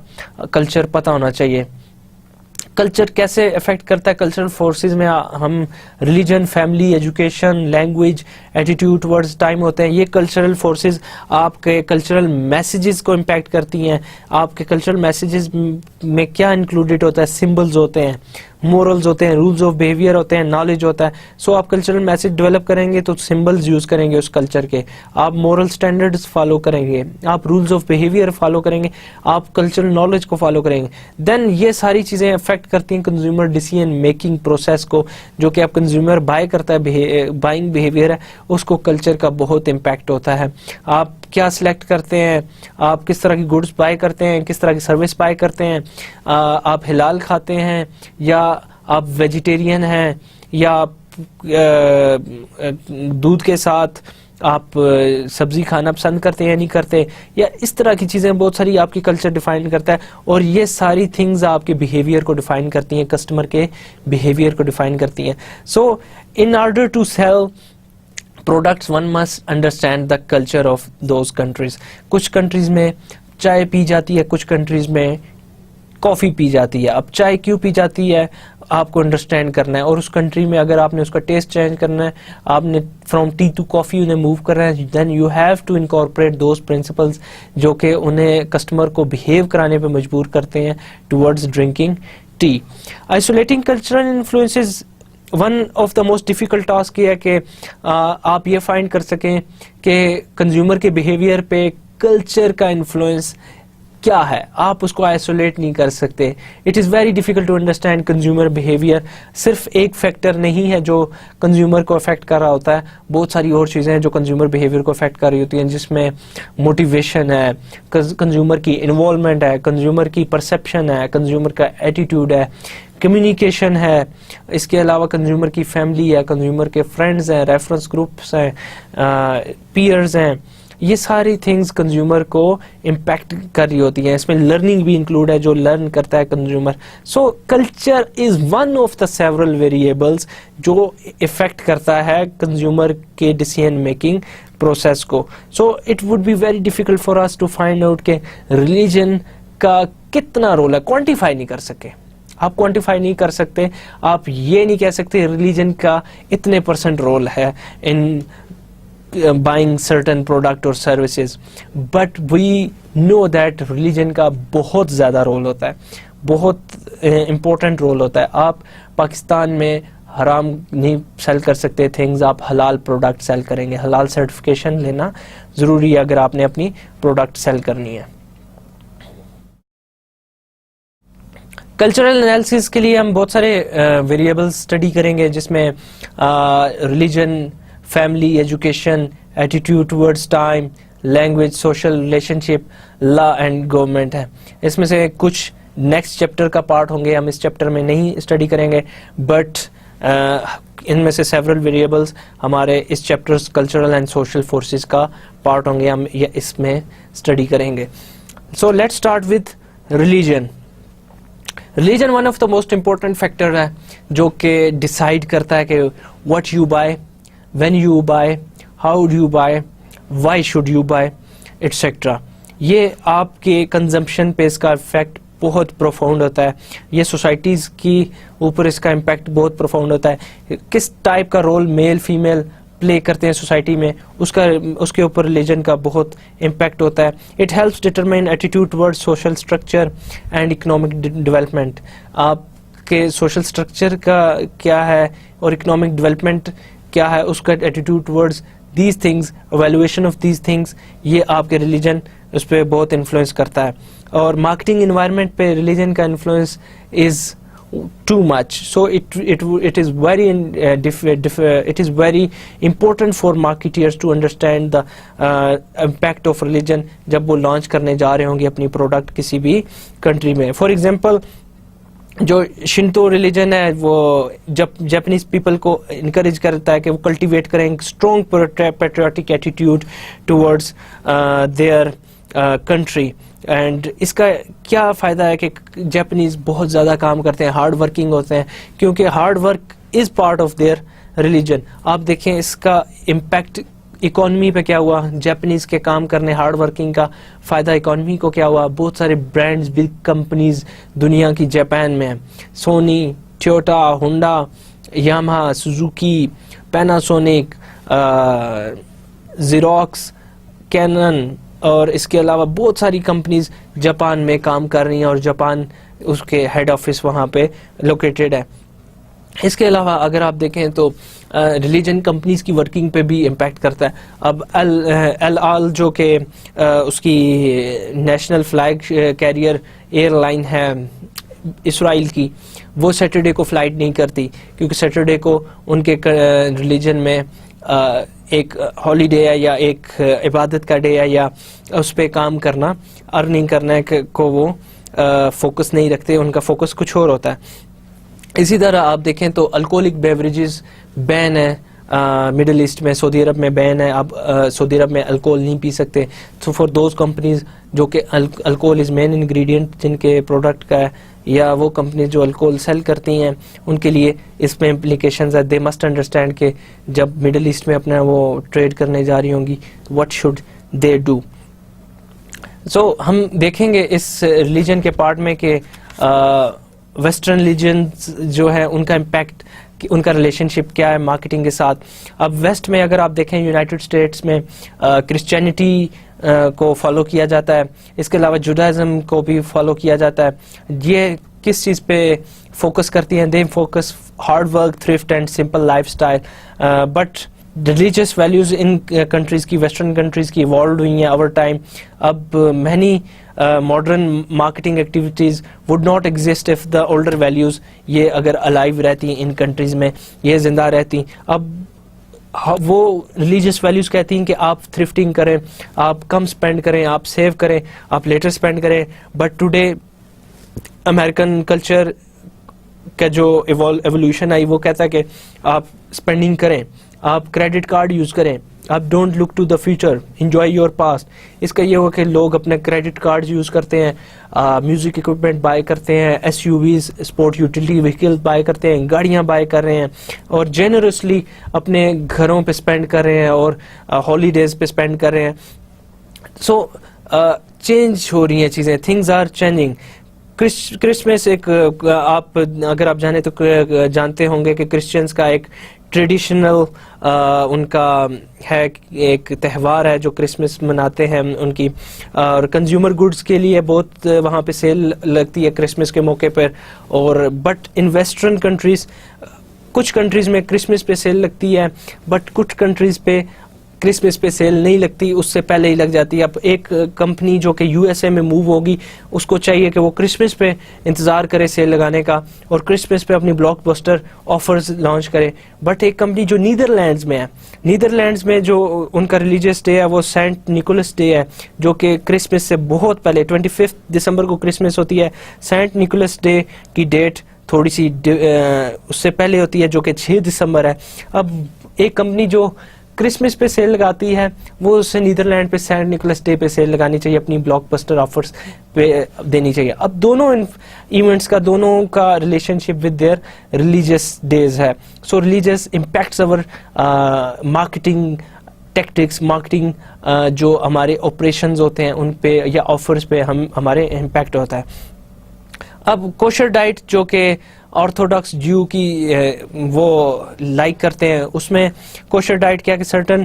کلچر پتہ ہونا چاہیے. کلچر کیسے افیکٹ کرتا ہے کلچرل فورسز میں؟ ہم religion, family, education, language, attitude towards time ہوتے ہیں. یہ کلچرل فورسز آپ کے کلچرل میسیجز کو امپیکٹ کرتی ہیں. آپ کے کلچرل میسیجز میں کیا انکلوڈیڈ ہوتا ہے؟ سمبلز ہوتے ہیں, مورلز ہوتے ہیں, رولز آف بیہیویئر ہوتے ہیں, نالج ہوتا ہے. سو آپ کلچرل میسج ڈیولپ کریں گے تو سمبلز یوز کریں گے اس کلچر کے, آپ مورل اسٹینڈرڈز فالو کریں گے, آپ رولز آف بیہیویئر فالو کریں گے, آپ کلچرل نالج کو فالو کریں گے. دین یہ ساری چیزیں افیکٹ کرتی ہیں کنزیومر ڈیسیژن میکنگ پروسیس کو, جو کہ آپ کنزیومر بائی کرتا ہے, بائنگ بیہیویئر ہے, اس کو کلچر کا بہت امپیکٹ ہوتا ہے. آپ کیا سلیکٹ کرتے ہیں, آپ کس طرح کی گڈس بائی کرتے ہیں, کس طرح کی سروس بائی کرتے ہیں, آپ حلال کھاتے ہیں یا آپ ویجیٹیرین ہیں, یا آپ دودھ کے ساتھ آپ سبزی کھانا پسند کرتے ہیں یا نہیں کرتے, یا اس طرح کی چیزیں بہت ساری آپ کی کلچر ڈیفائن کرتا ہے. اور یہ ساری تھنگز آپ کے بیہیویئر کو ڈیفائن کرتی ہیں, کسٹمر کے بیہیویئر کو ڈیفائن کرتی ہیں. So in order to sell products one must understand the culture of those countries. کچھ کنٹریز میں چائے پی جاتی ہے, کچھ کنٹریز میں کافی پی جاتی ہے. اب چائے کیوں پی جاتی ہے آپ کو انڈرسٹینڈ کرنا ہے, اور اس کنٹری میں اگر آپ نے اس کا ٹیسٹ چینج کرنا ہے, آپ نے فرام ٹی ٹو کافی انہیں موو کرنا ہے, then you have to incorporate those principles جو کہ انہیں کسٹمر کو بہیو کرانے پہ مجبور کرتے ہیں towards drinking tea. Isolating cultural influences one of the most difficult task یہ ہے کہ آپ یہ فائنڈ کر سکیں کہ کنزیومر کے بیہیویئر پہ کلچر کا انفلوئنس کیا ہے. آپ اس کو آئسولیٹ نہیں کر سکتے. It is very difficult to understand consumer behaviour. صرف ایک فیکٹر نہیں ہے جو کنزیومر کو افیکٹ کر رہا ہوتا ہے, بہت ساری اور چیزیں ہیں جو کنزیومر بیہیویئر کو افیکٹ کر رہی ہوتی ہیں, جس میں موٹیویشن ہے, کنزیومر کی انوالومنٹ ہے, کنزیومر کی پرسیپشن ہے, کنزیومر کا ایٹیٹیوڈ ہے, کمیونیکیشن ہے, اس کے علاوہ کنزیومر کی فیملی ہے, کنزیومر کے فرینڈز ہیں, ریفرنس گروپس ہیں, پیئرز ہیں. یہ ساری تھنگز کنزیومر کو امپیکٹ کر رہی ہوتی ہیں. اس میں لرننگ بھی انکلوڈ ہے, جو لرن کرتا ہے consumer. So culture is one of the several variables جو افیکٹ کرتا ہے کنزیومر کے ڈیسیژن میکنگ پروسیس کو. So it would be very difficult for us to find out کہ ریلیجن کا کتنا رول ہے. کوانٹیفائی نہیں کر سکے, آپ کوانٹیفائی نہیں کر سکتے. آپ یہ نہیں کہہ سکتے ریلیجن کا اتنے % رول ہے ان buying certain product or services, but we know that religion کا بہت زیادہ رول ہوتا ہے, بہت امپورٹنٹ رول ہوتا ہے. آپ پاکستان میں حرام نہیں سیل کر سکتے تھنگز, آپ حلال پروڈکٹ سیل کریں گے. حلال سرٹیفکیشن لینا ضروری ہے اگر آپ نے اپنی پروڈکٹ سیل کرنی ہے. کلچرل انالیسس کے لیے ہم بہت سارے ویریبلس اسٹڈی کریں گے, جس میں religion, family, education, attitude towards time, language, social relation ship, law and government ہے. اس میں سے کچھ نیکسٹ چیپٹر کا پارٹ ہوں گے, ہم اس چیپٹر میں نہیں اسٹڈی کریں گے, بٹ ان میں سے سیورل ویریبلس ہمارے اس chapters cultural and social forces کا پارٹ ہوں گے, ہم اس میں اسٹڈی کریں گے. So let's start with religion. Religion one of the most important factor ہے جو کہ ڈیسائیڈ کرتا ہے کہ what you buy, when you buy, how do you buy, why should you buy, etc. یہ آپ کے کنزمپشن پہ اس کا افیکٹ بہت پروفاؤنڈ ہوتا ہے. یہ سوسائٹیز کی اوپر اس کا امپیکٹ بہت پروفاؤنڈ ہوتا ہے. کس ٹائپ کا رول میل فیمیل پلے کرتے ہیں سوسائٹی میں, اس کے اوپر ریلیجن کا بہت امپیکٹ ہوتا ہے. It helps determine attitude toward social structure and economic development. آپ کے سوشل اسٹرکچر کا کیا ہے اور اکنامک ڈیولپمنٹ کیا ہے, اس کا attitude towards these things, evaluation of these things, یہ آپ کے ریلیجن اس پہ بہت انفلوئنس کرتا ہے. اور مارکیٹنگ انوائرمنٹ پہ ریلیجن کا influence is too much. So it is very important for marketeers to understand the impact of religion جب وہ لانچ کرنے جا رہے ہوں گے اپنی پروڈکٹ کسی بھی کنٹری میں. فار ایگزامپل جو شنتو ریلیجن ہے وہ جاپنیز پیپل کو انکریج کرتا ہے کہ وہ کلٹیویٹ کریں strong patriotic attitude towards their country. And اس کا کیا فائدہ ہے کہ جاپنیز بہت زیادہ کام کرتے ہیں, ہارڈ ورکنگ ہوتے ہیں, کیونکہ hard work is part of their religion. آپ دیکھیں اس کا امپیکٹ اکانومی پہ کیا ہوا, جاپنیز کے کام کرنے ہارڈ ورکنگ کا فائدہ اکانومی کو کیا ہوا. بہت سارے برانڈز, بگ کمپنیز دنیا کی جاپان میں ہیں, Sony, Toyota, Honda, Yamaha, Suzuki, Panasonic, Xerox, Canon, اور اس کے علاوہ بہت ساری کمپنیز جاپان میں کام کر رہی ہیں اور جاپان اس کے ہیڈ آفس وہاں پہ لوکیٹڈ ہے. اس کے علاوہ اگر آپ دیکھیں تو ریلیجن کمپنیز کی ورکنگ پہ بھی امپیکٹ کرتا ہے. اب ایل آل جو کہ اس کی national flag carrier airline ہے اسرائیل کی, وہ سیٹرڈے کو فلائٹ نہیں کرتی کیونکہ سیٹرڈے کو ان کے ریلیجن میں ایک ہالیڈے ہے یا ایک عبادت کا ڈے ہے, یا اس پہ کام کرنا, ارننگ کرنا کو وہ فوکس نہیں رکھتے, ان کا فوکس کچھ اور ہوتا ہے. اسی طرح آپ دیکھیں تو الکوہلک بیوریجز بین ہے مڈل ایسٹ میں, سعودی عرب میں بین ہے. اب سعودی عرب میں الکوہل نہیں پی سکتے. سو فار دوز کمپنیز جو کہ الکوہل از مین انگریڈینٹ جن کے پروڈکٹ کا ہے, یا وہ کمپنیز جو الکوہل سیل کرتی ہیں, ان کے لیے اس میں امپلیکیشنز ہے. دے مسٹ انڈرسٹینڈ کہ جب مڈل ایسٹ میں اپنا وہ ٹریڈ کرنے جا رہی ہوں گی, واٹ شوڈ دے ڈو. سو ہم دیکھیں گے اس ریلیجن کے پارٹ میں کہ ویسٹرن ریلیجنز جو ہے ان کا امپیکٹ, ان کا ریلیشن شپ کیا ہے مارکیٹنگ کے ساتھ. اب ویسٹ میں اگر آپ دیکھیں یونائٹڈ اسٹیٹس میں کرسچینٹی کو فالو کیا جاتا ہے, اس کے علاوہ جوڈائزم کو بھی فالو کیا جاتا ہے. یہ کس چیز پہ فوکس کرتی ہیں؟ They focus hard work, thrift and simple life style. But religious values in countries کی, ویسٹرن کنٹریز کی ایوالوڈ ہوئی ہیں اوور ٹائم. اب many modern marketing activities would not exist if the older values, یہ اگر الائیو رہتی ان کنٹریز میں, یہ زندہ رہتی. اب وہ ریلیجیس ویلیوز کہتی ہیں کہ آپ تھرفٹنگ کریں, آپ کم اسپینڈ کریں, آپ سیو کریں, آپ لیٹر اسپینڈ کریں. بٹ ٹوڈے امریکن کلچر کا جو ایولیوشن آئی وہ کہتا ہے کہ آپ اسپینڈنگ کریں, آپ کریڈٹ کارڈ یوز کریں, آپ don't look to the future, enjoy your past. اس کا یہ ہوا کہ لوگ اپنے کریڈٹ کارڈ یوز کرتے ہیں, میوزک اکوپمنٹ بائی کرتے ہیں, S U Vs sport utility vehicle buy کرتے ہیں, گاڑیاں بائی کر رہے ہیں, اور جنرسلی اپنے گھروں پہ اسپینڈ کر رہے ہیں اور ہالیڈیز پہ اسپینڈ کر رہے ہیں. سو چینج ہو رہی ہیں چیزیں, تھنگز آر چینجنگ. کرسمس ایک آپ اگر آپ جانے تو جانتے ہوں گے کہ کرسچنس کا ایک ٹریڈیشنل ان کا ہے, ایک تہوار ہے جو کرسمس مناتے ہیں ان کی. اور کنزیومر گڈس کے لیے بہت وہاں پہ سیل لگتی ہے کرسمس کے موقع پر. اور بٹ ان ویسٹرن کنٹریز, کچھ کنٹریز میں کرسمس پہ سیل لگتی ہے, بٹ کچھ کنٹریز پہ کرسمس پہ سیل نہیں لگتی, اس سے پہلے ہی لگ جاتی ہے. اب ایک کمپنی جو کہ یو ایس اے میں موو ہوگی, اس کو چاہیے کہ وہ کرسمس پہ انتظار کرے سیل لگانے کا, اور کرسمس پہ اپنی بلاک بسٹر آفرز لانچ کرے. بٹ ایک کمپنی جو نیدرلینڈز میں ہے, نیدرلینڈز میں جو ان کا ریلیجیس ڈے ہے وہ سینٹ نیکولس ڈے ہے, جو کہ کرسمس سے بہت پہلے 25 دسمبر کو کرسمس ہوتی ہے. سینٹ نیکولس ڈے کی ڈیٹ تھوڑی سی اس سے پہلے ہوتی ہے جو کہ 6 دسمبر ہے. اب ایک کمپنی جو کرسمس پہ سیل لگاتی ہے, وہ اسے نیدرلینڈ پہ سینٹ نیکولس ڈے پہ سیل لگانی چاہیے, اپنی بلاک بسٹر آفرز پہ دینی چاہیے. اب دونوں ایونٹس کا, دونوں کا relationship with their religious days ہے. So religious impacts over marketing tactics, marketing جو ہمارے آپریشنز ہوتے ہیں ان پہ یا آفرز پہ ہمارے امپیکٹ ہوتا ہے. اب کوشر ڈائٹ جو کہ آرتھوڈاکس جیو کی وہ لائک کرتے ہیں, اس میں کوشر ڈائٹ کیا کہ سرٹن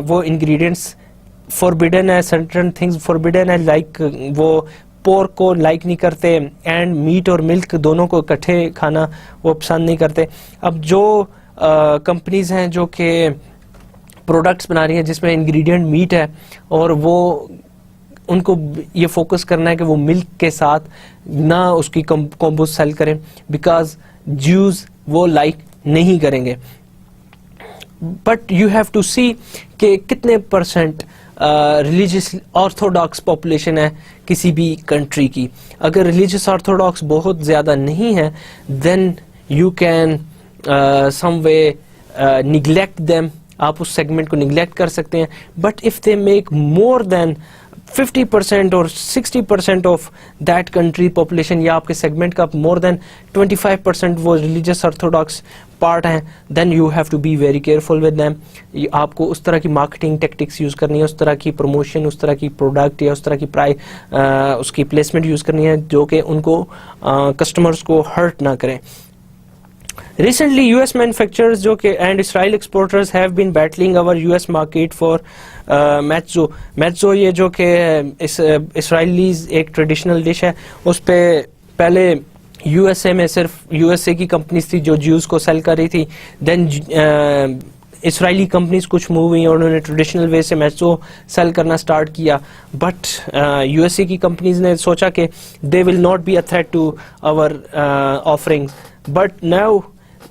وہ انگریڈینٹس فوربیڈن ہے, سرٹن تھنگز فوربیڈن ہے, لائک وہ پورک کو لائک نہیں کرتے, اینڈ میٹ اور ملک دونوں کو اکٹھے کھانا وہ پسند نہیں کرتے. اب جو کمپنیز ہیں جو کہ پروڈکٹس بنا رہی ہیں جس میں انگریڈینٹ میٹ ہے, اور وہ ان کو یہ فوکس کرنا ہے کہ وہ ملک کے ساتھ نہ اس کی کومبوز سیل کریں, بیکاز جیوز وہ لائک نہیں کریں گے. بٹ یو ہیو ٹو سی کہ کتنے پرسنٹ ریلیجیس آرتھوڈاکس پاپولیشن ہے کسی بھی کنٹری کی. اگر ریلیجیس آرتھوڈاکس بہت زیادہ نہیں ہے, then you can some way neglect them, آپ اس سیگمنٹ کو نیگلیکٹ کر سکتے ہیں. But if they make more than 50% اور 60% آف دیٹ کنٹری پاپولیشن, یا آپ کے سیگمنٹ کا مور دین 25% وہ ریلیجیس آرتھوڈاکس پارٹ ہیں, then you have to be very careful with them. آپ کو اس طرح کی مارکیٹنگ ٹیکٹکس یوز کرنی ہے, اس طرح کی پروموشن, اس طرح کی پروڈکٹ یا اس طرح کی اس کی پلیسمنٹ یوز کرنی ہے جو کہ ان کو کسٹمرز کو ہرٹ نہ کریں. Recently, US manufacturers جو کہ and Israel exporters have been battling our US market for mezzo یہ جو کہ اسرائیلیز ایک ٹریڈیشنل ڈش ہے, اس پہ پہلے یو ایس اے میں صرف یو ایس اے کی کمپنیز تھی جو جیوز کو سیل کر رہی تھی. دین اسرائیلی کمپنیز کچھ موو ہوئی اور انہوں نے ٹریڈیشنل وے سے میچو سیل کرنا سٹارٹ کیا. بٹ یو ایس اے کی کمپنیز نے سوچا کہ they will not be a threat to our offerings. But now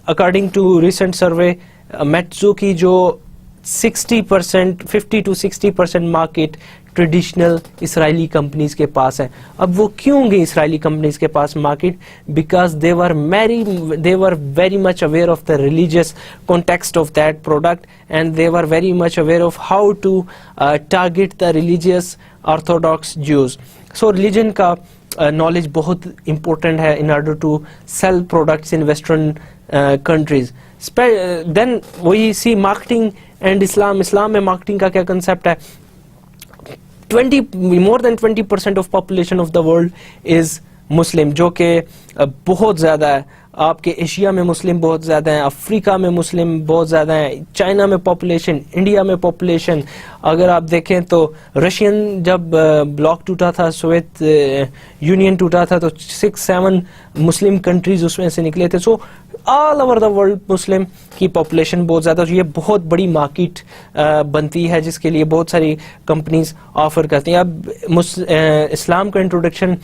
according to recent survey matzo کی جو 60% 50 to 60% market traditional Israeli companies کے پاس ہیں. اب وہ کیوں گئی اسرائیلی کمپنیز کے پاس market? Because they were very much aware of the religious context of that product, and they were very much aware of how to target the religious orthodox Jews. So religion کا knowledge بہت important ہے in order to sell products in western countries. Then وہی سی مارکیٹنگ اینڈ اسلام میں مارکیٹنگ کا کیا کنسپٹ ہے؟ more than 20% of population of the world is مسلم, جو کہ بہت زیادہ ہے. آپ کے ایشیا میں مسلم بہت زیادہ ہیں, افریقہ میں مسلم بہت زیادہ ہیں, چائنا میں پاپولیشن, انڈیا میں پاپولیشن. اگر آپ دیکھیں تو رشین جب بلاک ٹوٹا تھا, سوویت یونین ٹوٹا تھا, تو 6-7 مسلم کنٹریز اس میں سے نکلے تھے. سو آل اوور دا ورلڈ مسلم کی پاپولیشن بہت زیادہ. یہ بہت بڑی مارکیٹ بنتی ہے جس کے لیے بہت ساری کمپنیز آفر کرتی ہیں. اب اسلام کا انٹروڈکشن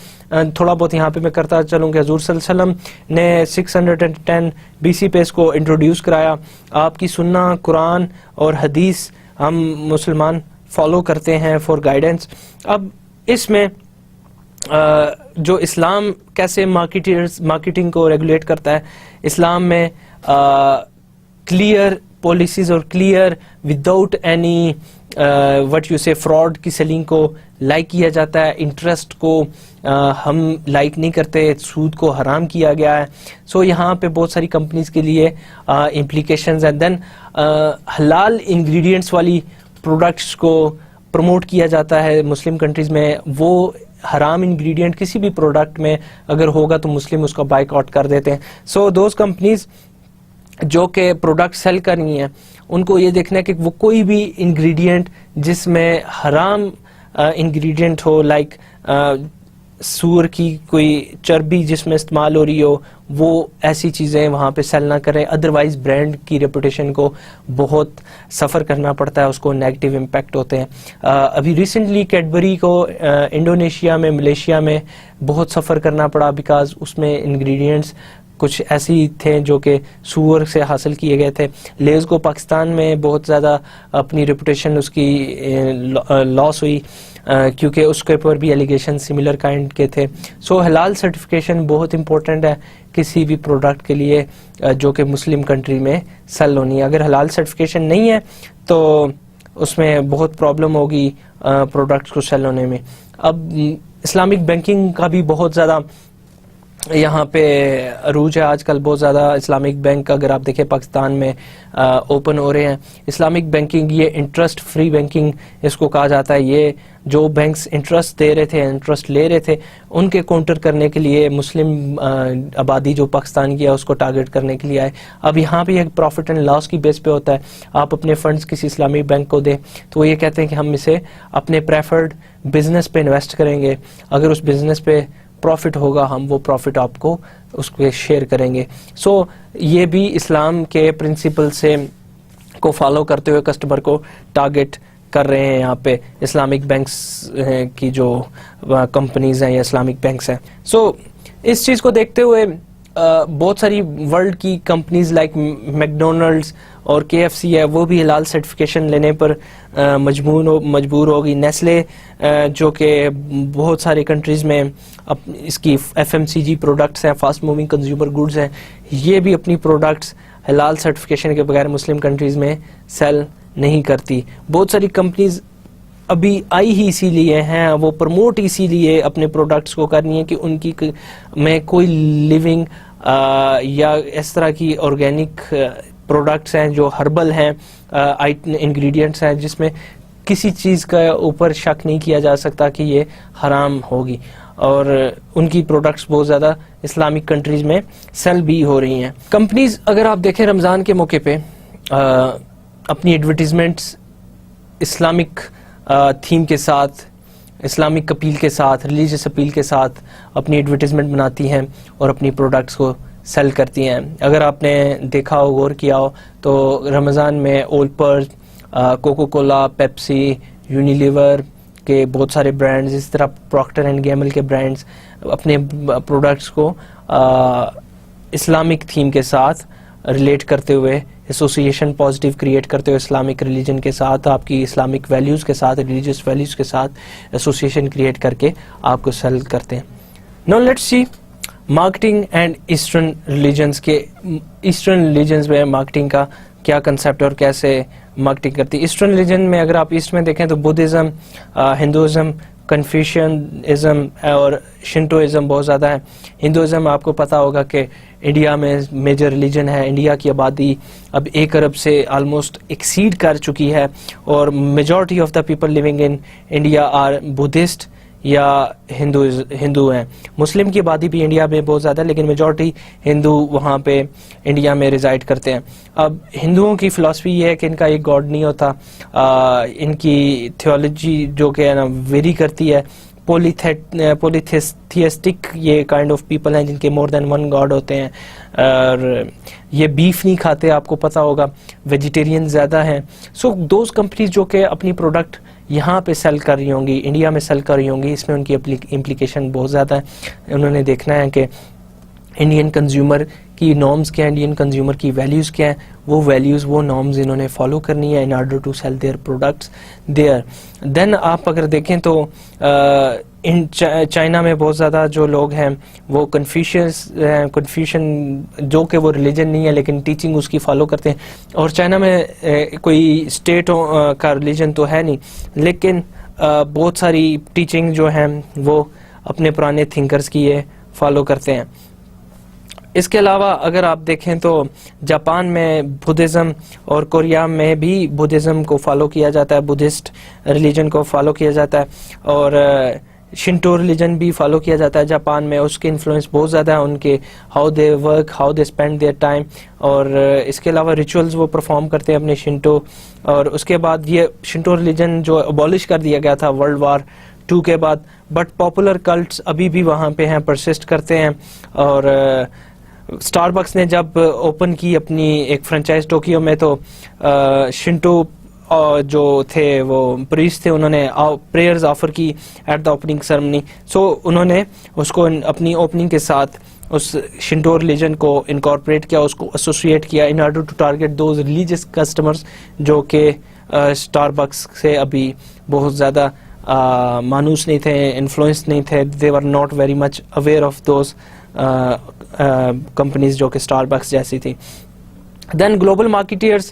تھوڑا بہت یہاں پہ میں کرتا چلوں کہ حضور صلی اللہ علیہ وسلم نے 610 BC پہ اس کو انٹروڈیوس کرایا. آپ کی سننا, قرآن اور حدیث ہم مسلمان فالو کرتے ہیں فار گائیڈنس. اب اس میں جو اسلام کیسے مارکیٹنگ کو ریگولیٹ کرتا ہے, اسلام میں کلیئر پالیسیز اور clear without any what you سے فراڈ کی سیلنگ کو لائک کیا جاتا ہے. انٹرسٹ کو ہم لائک نہیں کرتے, سود کو حرام کیا گیا ہے. سو یہاں پہ بہت ساری کمپنیز کے لیے امپلیکیشنز ہیں. دین حلال انگریڈینٹس والی پروڈکٹس کو پروموٹ کیا جاتا ہے مسلم کنٹریز میں. وہ حرام انگریڈینٹ کسی بھی پروڈکٹ میں اگر ہوگا تو مسلم اس کا بائک آؤٹ کر دیتے ہیں. سو دوز کمپنیز جو کہ پروڈکٹ سیل کرنی ہیں ان کو یہ دیکھنا ہے کہ وہ کوئی بھی انگریڈینٹ جس میں حرام انگریڈینٹ ہو, لائک سور کی کوئی چربی جس میں استعمال ہو رہی ہو, وہ ایسی چیزیں وہاں پہ سیل نہ کریں. ادروائز برانڈ کی ریپوٹیشن کو بہت سفر کرنا پڑتا ہے, اس کو نیگیٹو امپیکٹ ہوتے ہیں. ابھی ریسنٹلی کیڈبری کو انڈونیشیا میں, ملیشیا میں بہت سفر کرنا پڑا بیکاز اس میں انگریڈینٹس کچھ ایسی تھے جو کہ سور سے حاصل کیے گئے تھے. لیز کو پاکستان میں بہت زیادہ اپنی ریپوٹیشن اس کی لاس ہوئی کیونکہ اس کے اوپر بھی ایلیگیشن سملر کائنڈ کے تھے. سو حلال سرٹیفکیشن بہت امپورٹنٹ ہے کسی بھی پروڈکٹ کے لیے جو کہ مسلم کنٹری میں سیل ہونی ہے. اگر حلال سرٹیفکیشن نہیں ہے تو اس میں بہت پرابلم ہوگی پروڈکٹس کو سیل ہونے میں. اب اسلامک بینکنگ کا بھی بہت زیادہ یہاں پہ عروج ہے آج کل. بہت زیادہ اسلامک بینک اگر آپ دیکھیں پاکستان میں اوپن ہو رہے ہیں. اسلامک بینکنگ یہ انٹرسٹ فری بینکنگ اس کو کہا جاتا ہے. یہ جو بینکس انٹرسٹ دے رہے تھے, انٹرسٹ لے رہے تھے, ان کے کاؤنٹر کرنے کے لیے مسلم آبادی جو پاکستان کی ہے اس کو ٹارگٹ کرنے کے لیے آئے. اب یہاں پہ ایک پروفٹ اینڈ لاس کی بیس پہ ہوتا ہے. آپ اپنے فنڈز کسی اسلامک بینک کو دیں تو وہ یہ کہتے ہیں کہ ہم اسے اپنے پریفرڈ بزنس پہ انویسٹ کریں گے, اگر اس بزنس پہ پروفٹ ہوگا ہم وہ پروفٹ آپ کو اس کے شیئر کریں گے. سو یہ بھی اسلام کے پرنسپل سے کو فالو کرتے ہوئے کسٹمر کو ٹارگٹ کر رہے ہیں یہاں پہ اسلامک بینکس کی جو کمپنیز ہیں یا اسلامک بینکس ہیں. سو اس چیز کو دیکھتے ہوئے بہت ساری ورلڈ کی کمپنیز لائک میکڈونلڈز اور KFC ہے وہ بھی حلال سرٹیفکیشن لینے پر مجبور ہوگی. نیسلے جو کہ بہت سارے کنٹریز میں اس کی FMCG پروڈکٹس ہیں, فاسٹ موونگ کنزیومر گڈز ہیں, یہ بھی اپنی پروڈکٹس حلال سرٹیفکیشن کے بغیر مسلم کنٹریز میں سیل نہیں کرتی. بہت ساری کمپنیز ابھی آئی ہی اسی لیے ہیں, وہ پروموٹ اسی لیے اپنے پروڈکٹس کو کرنی ہے کہ ان کی میں کوئی لیونگ یا اس طرح کی آرگینک پروڈکٹس ہیں جو ہربل ہیں, انگریڈینٹس ہیں جس میں کسی چیز کا اوپر شک نہیں کیا جا سکتا کہ یہ حرام ہوگی, اور ان کی پروڈکٹس بہت زیادہ اسلامک کنٹریز میں سیل بھی ہو رہی ہیں. کمپنیز اگر آپ دیکھیں رمضان کے موقع پہ اپنی ایڈورٹیزمنٹس اسلامک تھیم کے ساتھ اسلامک اپیل کے ساتھ, ریلیجیس اپیل کے ساتھ اپنی ایڈورٹیزمنٹ بناتی ہیں اور اپنی پروڈکٹس کو سیل کرتی ہیں. اگر آپ نے دیکھا ہو, غور کیا ہو, تو رمضان میں اولپرز, کوکو کولا, پیپسی, یونیلیور کے بہت سارے برانڈز, اس طرح پروکٹر اینڈ گیمبل کے برانڈز اپنے پروڈکٹس کو اسلامک تھیم کے ساتھ ریلیٹ کرتے ہوئے, ایسوسیشن پازیٹیو کریٹ کرتے ہوئے اسلامک ریلیجن کے ساتھ, آپ کی اسلامک ویلیوز کے ساتھ, ریلیجیس ویلیوز کے ساتھ ایسوسیشن کریٹ کر کے آپ کو سیل کرتے ہیں. Now let's see marketing and eastern religions کے. ایسٹرن ریلیجنس میں مارکیٹنگ کا کیا کنسیپٹ اور کیسے مارکیٹنگ کرتی ہے. ایسٹرن ریلیجن میں اگر آپ ایسٹ میں دیکھیں تو بدھزم, ہندوازم, کنفیوشنزم اور شنٹوازم بہت زیادہ ہے. ہندوازم آپ کو پتا ہوگا کہ انڈیا میں میجر ریلیجن ہے. انڈیا کی آبادی اب 1 ارب سے آلموسٹ ایکسیڈ کر چکی ہے, اور majority of the people living in India are Buddhist یا ہندو ہیں. مسلم کی آبادی بھی انڈیا میں بہت زیادہ ہے, لیکن میجورٹی ہندو وہاں پہ انڈیا میں ریزائڈ کرتے ہیں. اب ہندوؤں کی فلاسفی یہ ہے کہ ان کا ایک گاڈ نہیں ہوتا. ان کی تھیولوجی جو کہ ویری کرتی ہے. پولیتھیسٹک یہ کائنڈ آف پیپل ہیں جن کے مور دین 1 گاڈ ہوتے ہیں, اور یہ بیف نہیں کھاتے, آپ کو پتا ہوگا. ویجیٹیرین زیادہ ہیں. سو دوز کمپنیز جو کہ اپنی پروڈکٹ یہاں پہ سیل کر رہی ہوں گی, انڈیا میں سیل کر رہی ہوں گی, اس میں ان کی امپلیکیشن بہت زیادہ ہے. انہوں نے دیکھنا ہے کہ انڈین کنزیومر کی نارمز کیا ہیں, انڈین کنزیومر کی ویلیوز کیا ہیں, وہ ویلیوز وہ نارمز انہوں نے فالو کرنی ہے in order to sell their products there. Then آپ اگر دیکھیں تو ان چائنا میں بہت زیادہ جو لوگ ہیں وہ کنفیوشن جو کہ وہ ریلیجن نہیں ہے لیکن ٹیچنگ اس کی فالو کرتے ہیں. اور چائنا میں کوئی اسٹیٹ کا ریلیجن تو ہے نہیں, لیکن بہت ساری ٹیچنگ جو ہیں وہ اپنے پرانے تھنکرز کی یہ فالو کرتے ہیں. اس کے علاوہ اگر آپ دیکھیں تو جاپان میں بدھزم اور کوریا میں بھی بدھزم کو فالو کیا جاتا ہے, بدھسٹ ریلیجن کو فالو کیا جاتا ہے, اور شنٹو ریلیجن بھی فالو کیا جاتا ہے جاپان میں. اس کے انفلوئنس بہت زیادہ ہے ان کے, how they work, how they spend their time, اور اس کے علاوہ ریچولز وہ پرفارم کرتے ہیں اپنے شنٹو. اور اس کے بعد یہ شنٹو ریلیجن جو ابالش کر دیا گیا تھا World War II کے بعد, بٹ پاپولر کلٹس ابھی بھی وہاں پہ ہیں, پرسسٹ کرتے ہیں. اور اسٹار بکس نے جب اوپن کی اپنی ایک فرنچائز ٹوکیو میں, تو شنٹو جو تھے وہ پریسٹ تھے, انہوں نے پریئرز آفر کی at the opening ceremony. So انہوں نے اس کو اپنی اوپننگ کے ساتھ اس شنٹو ریلیجن کو انکارپوریٹ کیا, اس کو ایسوسیٹ کیا in order to target those religious customers جو کہ اسٹار بکس سے ابھی بہت زیادہ مانوس نہیں تھے, انفلوئنس نہیں تھے. They were not very much aware of those companies جو کہ اسٹار بکس جیسی تھی. دین گلوبل مارکیٹرز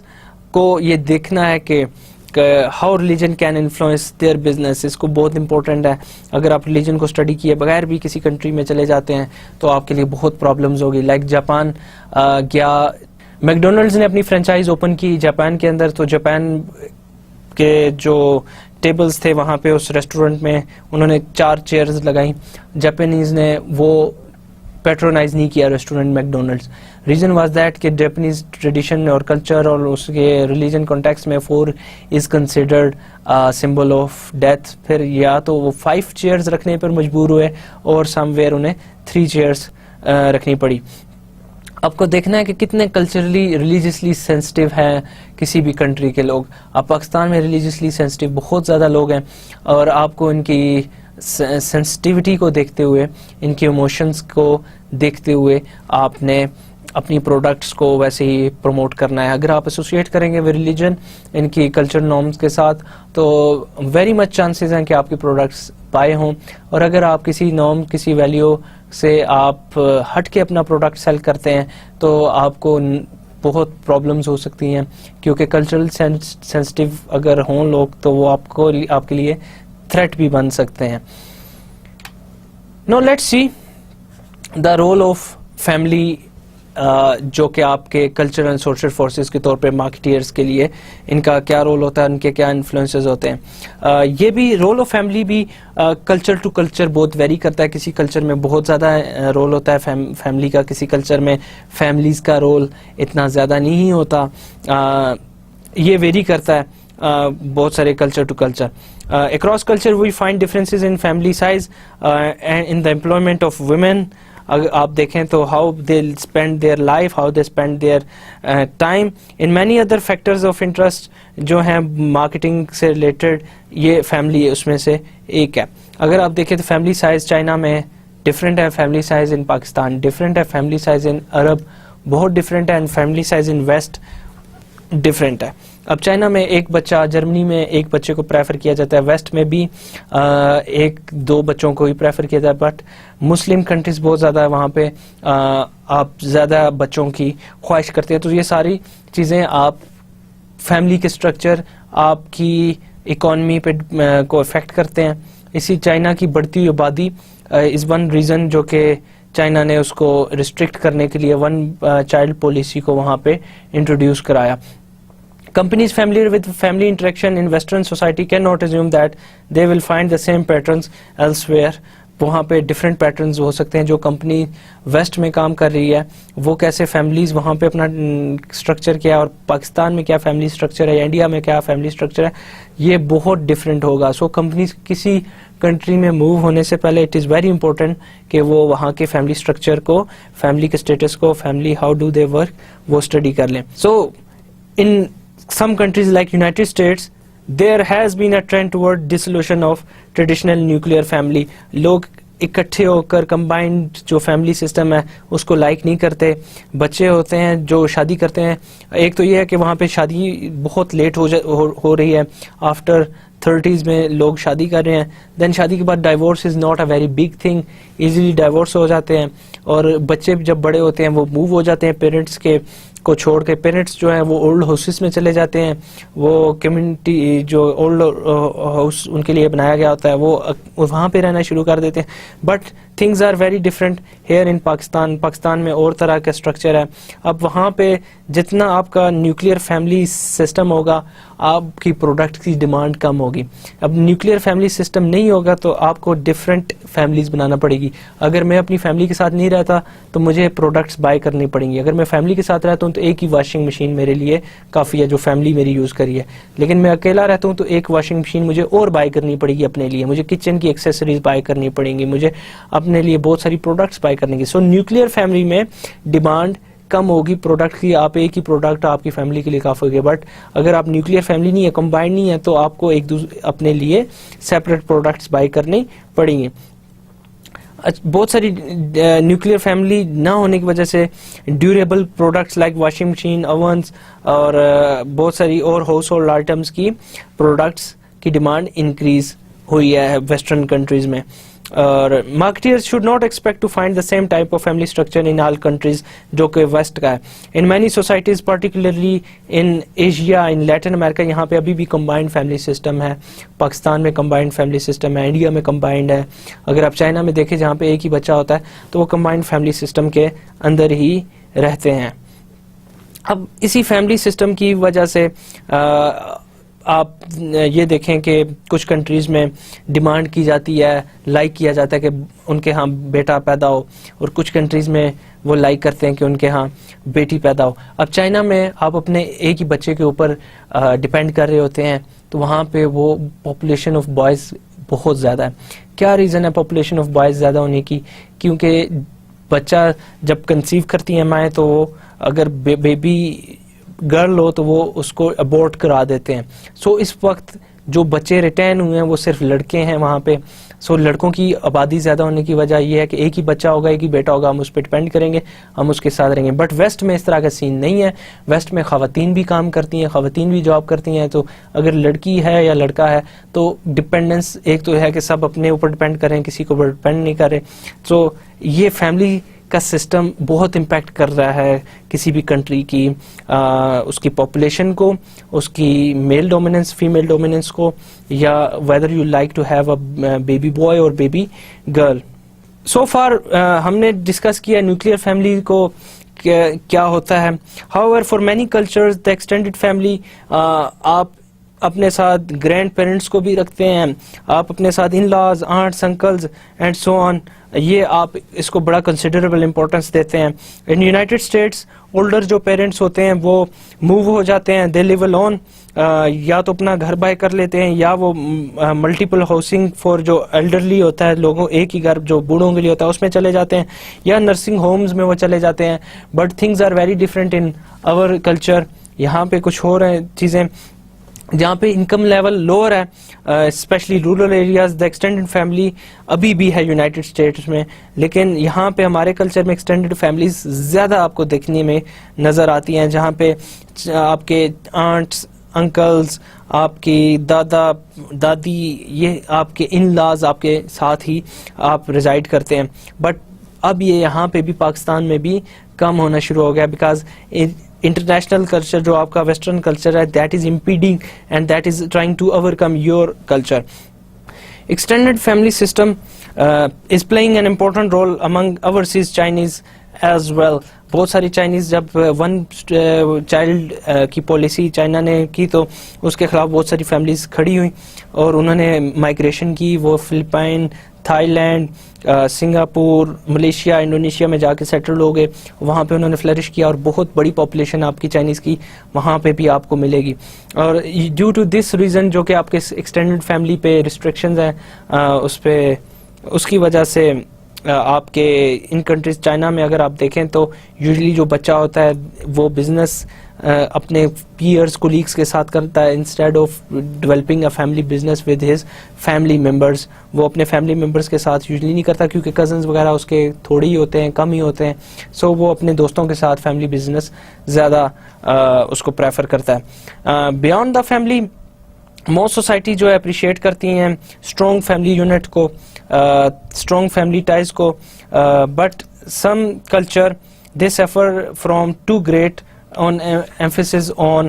کو یہ دیکھنا ہے کہ how religion can influence their business. اس کو بہت امپورٹنٹ ہے. اگر آپ ریلیجن کو اسٹڈی کیے بغیر بھی کسی کنٹری میں چلے جاتے ہیں تو آپ کے لیے بہت پرابلمز ہوگی. لائک جاپان کیا میکڈونلڈز نے اپنی فرنچائز اوپن کی جاپان کے اندر, تو جاپان کے جو ٹیبلز تھے وہاں پہ اس ریسٹورنٹ میں انہوں نے 4 چیئرز لگائیں. جاپانیز نے وہ پیٹرونائز نہیں کیا ریسٹورنٹ میکڈونلڈز. ریزن واز دیٹ کہ جاپنیز ٹریڈیشن اور کلچر اور اس کے ریلیجن کانٹیکس میں 4 is considered symbol of death. پھر یا تو وہ 5 چیئرز رکھنے پر مجبور ہوئے اور سم ویئر انہیں 3 چیئرز رکھنی پڑی. آپ کو دیکھنا ہے کہ کتنے کلچرلی ریلیجیسلی سینسٹیو ہیں کسی بھی کنٹری کے لوگ. اب پاکستان میں ریلیجیسلی سینسٹیو بہت زیادہ لوگ ہیں, اور آپ کو ان کی سینسٹیوٹی کو دیکھتے ہوئے, ان کے ایموشنز کو دیکھتے ہوئے آپ نے اپنی پروڈکٹس کو ویسے ہی پروموٹ کرنا ہے. اگر آپ ایسوسیٹ کریں گے ود ریلیجن ان کی کلچر نارمز کے ساتھ تو ویری مچ چانسز ہیں کہ آپ کی پروڈکٹس پائے ہوں. اور اگر آپ کسی نارم کسی ویلیو سے آپ ہٹ کے اپنا پروڈکٹ سیل کرتے ہیں تو آپ کو بہت پرابلمز ہو سکتی ہیں, کیونکہ کلچرل سینسٹیو اگر ہوں لوگ تو وہ آپ کے لیے تھریٹ بھی بن سکتے ہیں. Now let's see the role of family, جو کہ آپ کے کلچرل اینڈ سوشل فورسز کے طور پہ مارکیٹرز کے لیے ان کا کیا رول ہوتا ہے, ان کے کیا انفلوئنسز ہوتے ہیں. یہ بھی رول آف فیملی بھی کلچر ٹو کلچر بہت ویری کرتا ہے. کسی کلچر میں بہت زیادہ رول ہوتا ہے فیملی کا, کسی کلچر میں فیملیز کا رول اتنا زیادہ نہیں ہوتا. یہ ویری کرتا ہے. بہت سارے culture to culture. Across culture we find differences in family size and in the employment of women. اگر آپ دیکھیں تو how they spend their life, how they spend their time in many other factors of interest جو ہیں مارکیٹنگ سے ریلیٹڈ, یہ فیملی اس میں سے ایک ہے. اگر آپ دیکھیں تو فیملی سائز چائنا میں ڈفرینٹ ہے, family size in Pakistan different ہے, فیملی سائز ان عرب بہت ڈفرینٹ ہے, and family size in west different ہے. اب چائنا میں ایک بچہ, جرمنی میں ایک بچے کو پریفر کیا جاتا ہے, ویسٹ میں بھی ایک دو بچوں کو ہی پریفر کیا جاتا ہے, بٹ مسلم کنٹریز بہت زیادہ ہے, وہاں پہ آپ زیادہ بچوں کی خواہش کرتے ہیں. تو یہ ساری چیزیں آپ فیملی کے سٹرکچر, آپ کی اکانومی پہ کو افیکٹ کرتے ہیں. اسی چائنا کی بڑھتی ہوئی آبادی از ون ریزن جو کہ چائنا نے اس کو ریسٹرکٹ کرنے کے لیے ون چائلڈ پالیسی کو وہاں پہ انٹروڈیوس کرایا. Companies familiar with family interaction in Western society cannot assume that they will find the same patterns elsewhere. وہاں پہ ڈفرینٹ پیٹرنز ہو سکتے ہیں. جو کمپنی ویسٹ میں کام کر رہی ہے وہ کیسے فیملیز وہاں پہ اپنا اسٹرکچر کیا ہے, اور پاکستان میں کیا فیملی اسٹرکچر ہے, یا انڈیا میں کیا فیملی اسٹرکچر ہے, یہ بہت ڈفرینٹ ہوگا. سو کمپنیز کسی کنٹری میں موو ہونے سے پہلے اٹ از ویری امپورٹنٹ کہ وہ وہاں کے فیملی اسٹرکچر کو, فیملی کے اسٹیٹس کو, family how do they work, وہ اسٹڈی کر لیں. سو ان some countries like United States there has been a trend toward dissolution of traditional nuclear family. لوگ اکٹھے ہو کر کمبائنڈ جو فیملی سسٹم ہے اس کو لائک نہیں کرتے. بچے ہوتے ہیں جو شادی کرتے ہیں, ایک تو یہ ہے کہ وہاں پہ شادی بہت لیٹ ہو رہی ہے, آفٹر 30s میں لوگ شادی کر رہے ہیں. دین شادی کے بعد divorce is not a very big thing, easily divorce ہو جاتے ہیں, اور بچے جب بڑے ہوتے ہیں وہ موو ہو جاتے ہیں پیرنٹس کے کو چھوڑ کے. پیرنٹس جو ہیں وہ اولڈ ہاؤسز میں چلے جاتے ہیں, وہ کمیونٹی جو اولڈ ہاؤس ان کے لیے بنایا گیا ہوتا ہے وہ وہاں پہ رہنا شروع کر دیتے ہیں. But things are very different here in Pakistan. Pakistan میں اور طرح کا اسٹرکچر ہے. اب وہاں پہ جتنا آپ کا نیوکلیئر فیملی سسٹم ہوگا آپ کی پروڈکٹ کی ڈیمانڈ کم ہوگی. اب نیوکلیئر فیملی سسٹم نہیں ہوگا تو آپ کو ڈفرینٹ فیملیز بنانا پڑے گی. اگر میں اپنی فیملی کے ساتھ نہیں رہتا تو مجھے پروڈکٹس بائی کرنی پڑیں گی. اگر میں فیملی کے ساتھ رہتا ہوں تو ایک ہی واشنگ مشین میرے لیے کافی ہے جو فیملی میری یوز کری ہے. لیکن میں اکیلا رہتا ہوں تو ایک واشنگ مشین مجھے اور بائی کرنی پڑے گی اپنے لیے, مجھے کچن کی ایکسیسریز بائی کرنی پڑیں گی, مجھے اپنے لیے بہت ساری پروڈکٹس بائی کرنے کی. سو نیوکلیئر فیملی میں ڈیمانڈ کم ہوگی پروڈکٹ کی, آپ ایک ہی پروڈکٹ آپ کی فیملی کے لیے کافی ہوگی. بٹ اگر آپ نیوکلیئر فیملی نہیں ہے, کمبائنڈ نہیں ہے, تو آپ کو ایک دوسرے اپنے لیے سیپریٹ پروڈکٹس بائی کرنی پڑیں گے. بہت ساری نیوکلیئر فیملی نہ ہونے کی وجہ سے durable products like washing machine, ovens اور بہت ساری اور ہاؤس ہولڈ آئٹمس کی پروڈکٹس کی ڈیمانڈ انکریز ہوئی ہے ویسٹرن کنٹریز میں. اور marketers should not expect to find the same type of family structure in all countries جو کہ ویسٹ کا ہے. In many societies particularly in Asia, in Latin America, یہاں پہ ابھی بھی combined family system ہے. پاکستان میں combined family system ہے, انڈیا میں combined ہے. اگر آپ چائنا میں دیکھیں جہاں پہ ایک ہی بچہ ہوتا ہے تو وہ combined family system کے اندر ہی رہتے ہیں. اب اسی فیملی سسٹم کی وجہ سے آپ یہ دیکھیں کہ کچھ کنٹریز میں ڈیمانڈ کی جاتی ہے, لائک کیا جاتا ہے کہ ان کے ہاں بیٹا پیدا ہو, اور کچھ کنٹریز میں وہ لائک کرتے ہیں کہ ان کے ہاں بیٹی پیدا ہو. اب چائنا میں آپ اپنے ایک ہی بچے کے اوپر ڈیپینڈ کر رہے ہوتے ہیں تو وہاں پہ وہ پاپولیشن آف بوائز بہت زیادہ ہے. کیا ریزن ہے پاپولیشن آف بوائز زیادہ ہونے کی؟ کیونکہ بچہ جب کنسیو کرتی ہیں مائیں تو وہ اگر بیبی گرل ہو تو وہ اس کو ابورٹ کرا دیتے ہیں. سو اس وقت جو بچے ریٹین ہوئے ہیں وہ صرف لڑکے ہیں وہاں پہ. سو لڑکوں کی آبادی زیادہ ہونے کی وجہ یہ ہے کہ ایک ہی بچہ ہوگا, ایک ہی بیٹا ہوگا, ہم اس پہ ڈپینڈ کریں گے, ہم اس کے ساتھ رہیں گے. بٹ ویسٹ میں اس طرح کا سین نہیں ہے. ویسٹ میں خواتین بھی کام کرتی ہیں, خواتین بھی جاب کرتی ہیں. تو اگر لڑکی ہے یا لڑکا ہے تو ڈپینڈنس ایک تو ہے کہ سب اپنے اوپر ڈپینڈ کریں, کسی کو ڈپینڈ نہیں کریں. سو یہ فیملی کا سسٹم بہت امپیکٹ کر رہا ہے کسی بھی کنٹری کی اس کی پاپولیشن کو, اس کی میل ڈومیننس فیمیل ڈومیننس کو, یا whether you like to have a baby boy اور بیبی گرل. سو فار ہم نے ڈسکس کیا نیوکلیئر فیملی کو کیا ہوتا ہے. However, for many cultures the extended family آپ اپنے ساتھ گرینڈ پیرنٹس کو بھی رکھتے ہیں, آپ اپنے ساتھ in laws, aunts, uncles and so on, یہ آپ اس کو بڑا کنسیڈریبل امپورٹنس دیتے ہیں. ان یونائٹیڈ اسٹیٹس اولڈر جو پیرنٹس ہوتے ہیں وہ موو ہو جاتے ہیں, دے لیو الون, یا تو اپنا گھر بائی کر لیتے ہیں یا وہ ملٹیپل ہاؤسنگ فار جو ایلڈرلی ہوتا ہے لوگوں, ایک ہی گھر جو بوڑھوں کے لیے ہوتا ہے اس میں چلے جاتے ہیں, یا نرسنگ ہومز میں وہ چلے جاتے ہیں. But things are very different in our culture. یہاں پہ کچھ ہو رہے ہیں چیزیں جہاں پہ انکم لیول لوور ہے, especially rural areas. The extended family ابھی بھی ہے یونائٹیڈ اسٹیٹس میں, لیکن یہاں پہ ہمارے کلچر میں ایکسٹینڈیڈ فیملیز زیادہ آپ کو دیکھنے میں نظر آتی ہیں, جہاں پہ آپ کے آنٹس, انکلز, آپ کی دادا دادی, یہ آپ کے ان لاز آپ کے ساتھ ہی آپ ریزائڈ کرتے ہیں. بٹ اب یہ یہاں پہ بھی پاکستان میں بھی کم ہونا شروع ہو گیا, بیکاز انٹرنیشنل کلچر جو آپ کا ویسٹرن کلچر ہے, that is impeding and that is trying to overcome your culture. Extended family system is playing an important role among overseas Chinese as well. بہت ساری چائنیز جب ون چائلڈ کی پالیسی چائنا نے کی تو اس کے خلاف بہت ساری فیملیز کھڑی ہوئیں اور انہوں نے مائگریشن کی. وہ Philippines, Thailand, Singapore, Malaysia, Indonesia میں جا کے سیٹل ہو گئے. وہاں پہ انہوں نے فلرش کیا اور بہت بڑی پاپولیشن آپ کی چائنیز کی وہاں پہ بھی آپ کو ملے گی. اور ڈیو ٹو دس ریزن جو کہ آپ کے ایکسٹینڈیڈ فیملی پہ ریسٹرکشنز ہیں, اس کی وجہ سے آپ کے ان کنٹریز چائنا میں اگر آپ دیکھیں تو یوزلی جو بچہ ہوتا ہے وہ بزنس اپنے پیئرز کولیگس کے ساتھ کرتا ہے instead of developing a family business with his family members. وہ اپنے فیملی ممبرز کے ساتھ یوزلی نہیں کرتا کیونکہ کزنز وغیرہ اس کے تھوڑے ہی ہوتے ہیں, کم ہی ہوتے ہیں. سو وہ اپنے دوستوں کے ساتھ فیملی بزنس زیادہ اس کو پریفر کرتا ہے. Beyond the family most society جو ہے اپریشیٹ کرتی ہیں اسٹرانگ فیملی یونٹ کو, اسٹرانگ فیملی ٹائز کو, but some culture they suffer from too great on emphasis on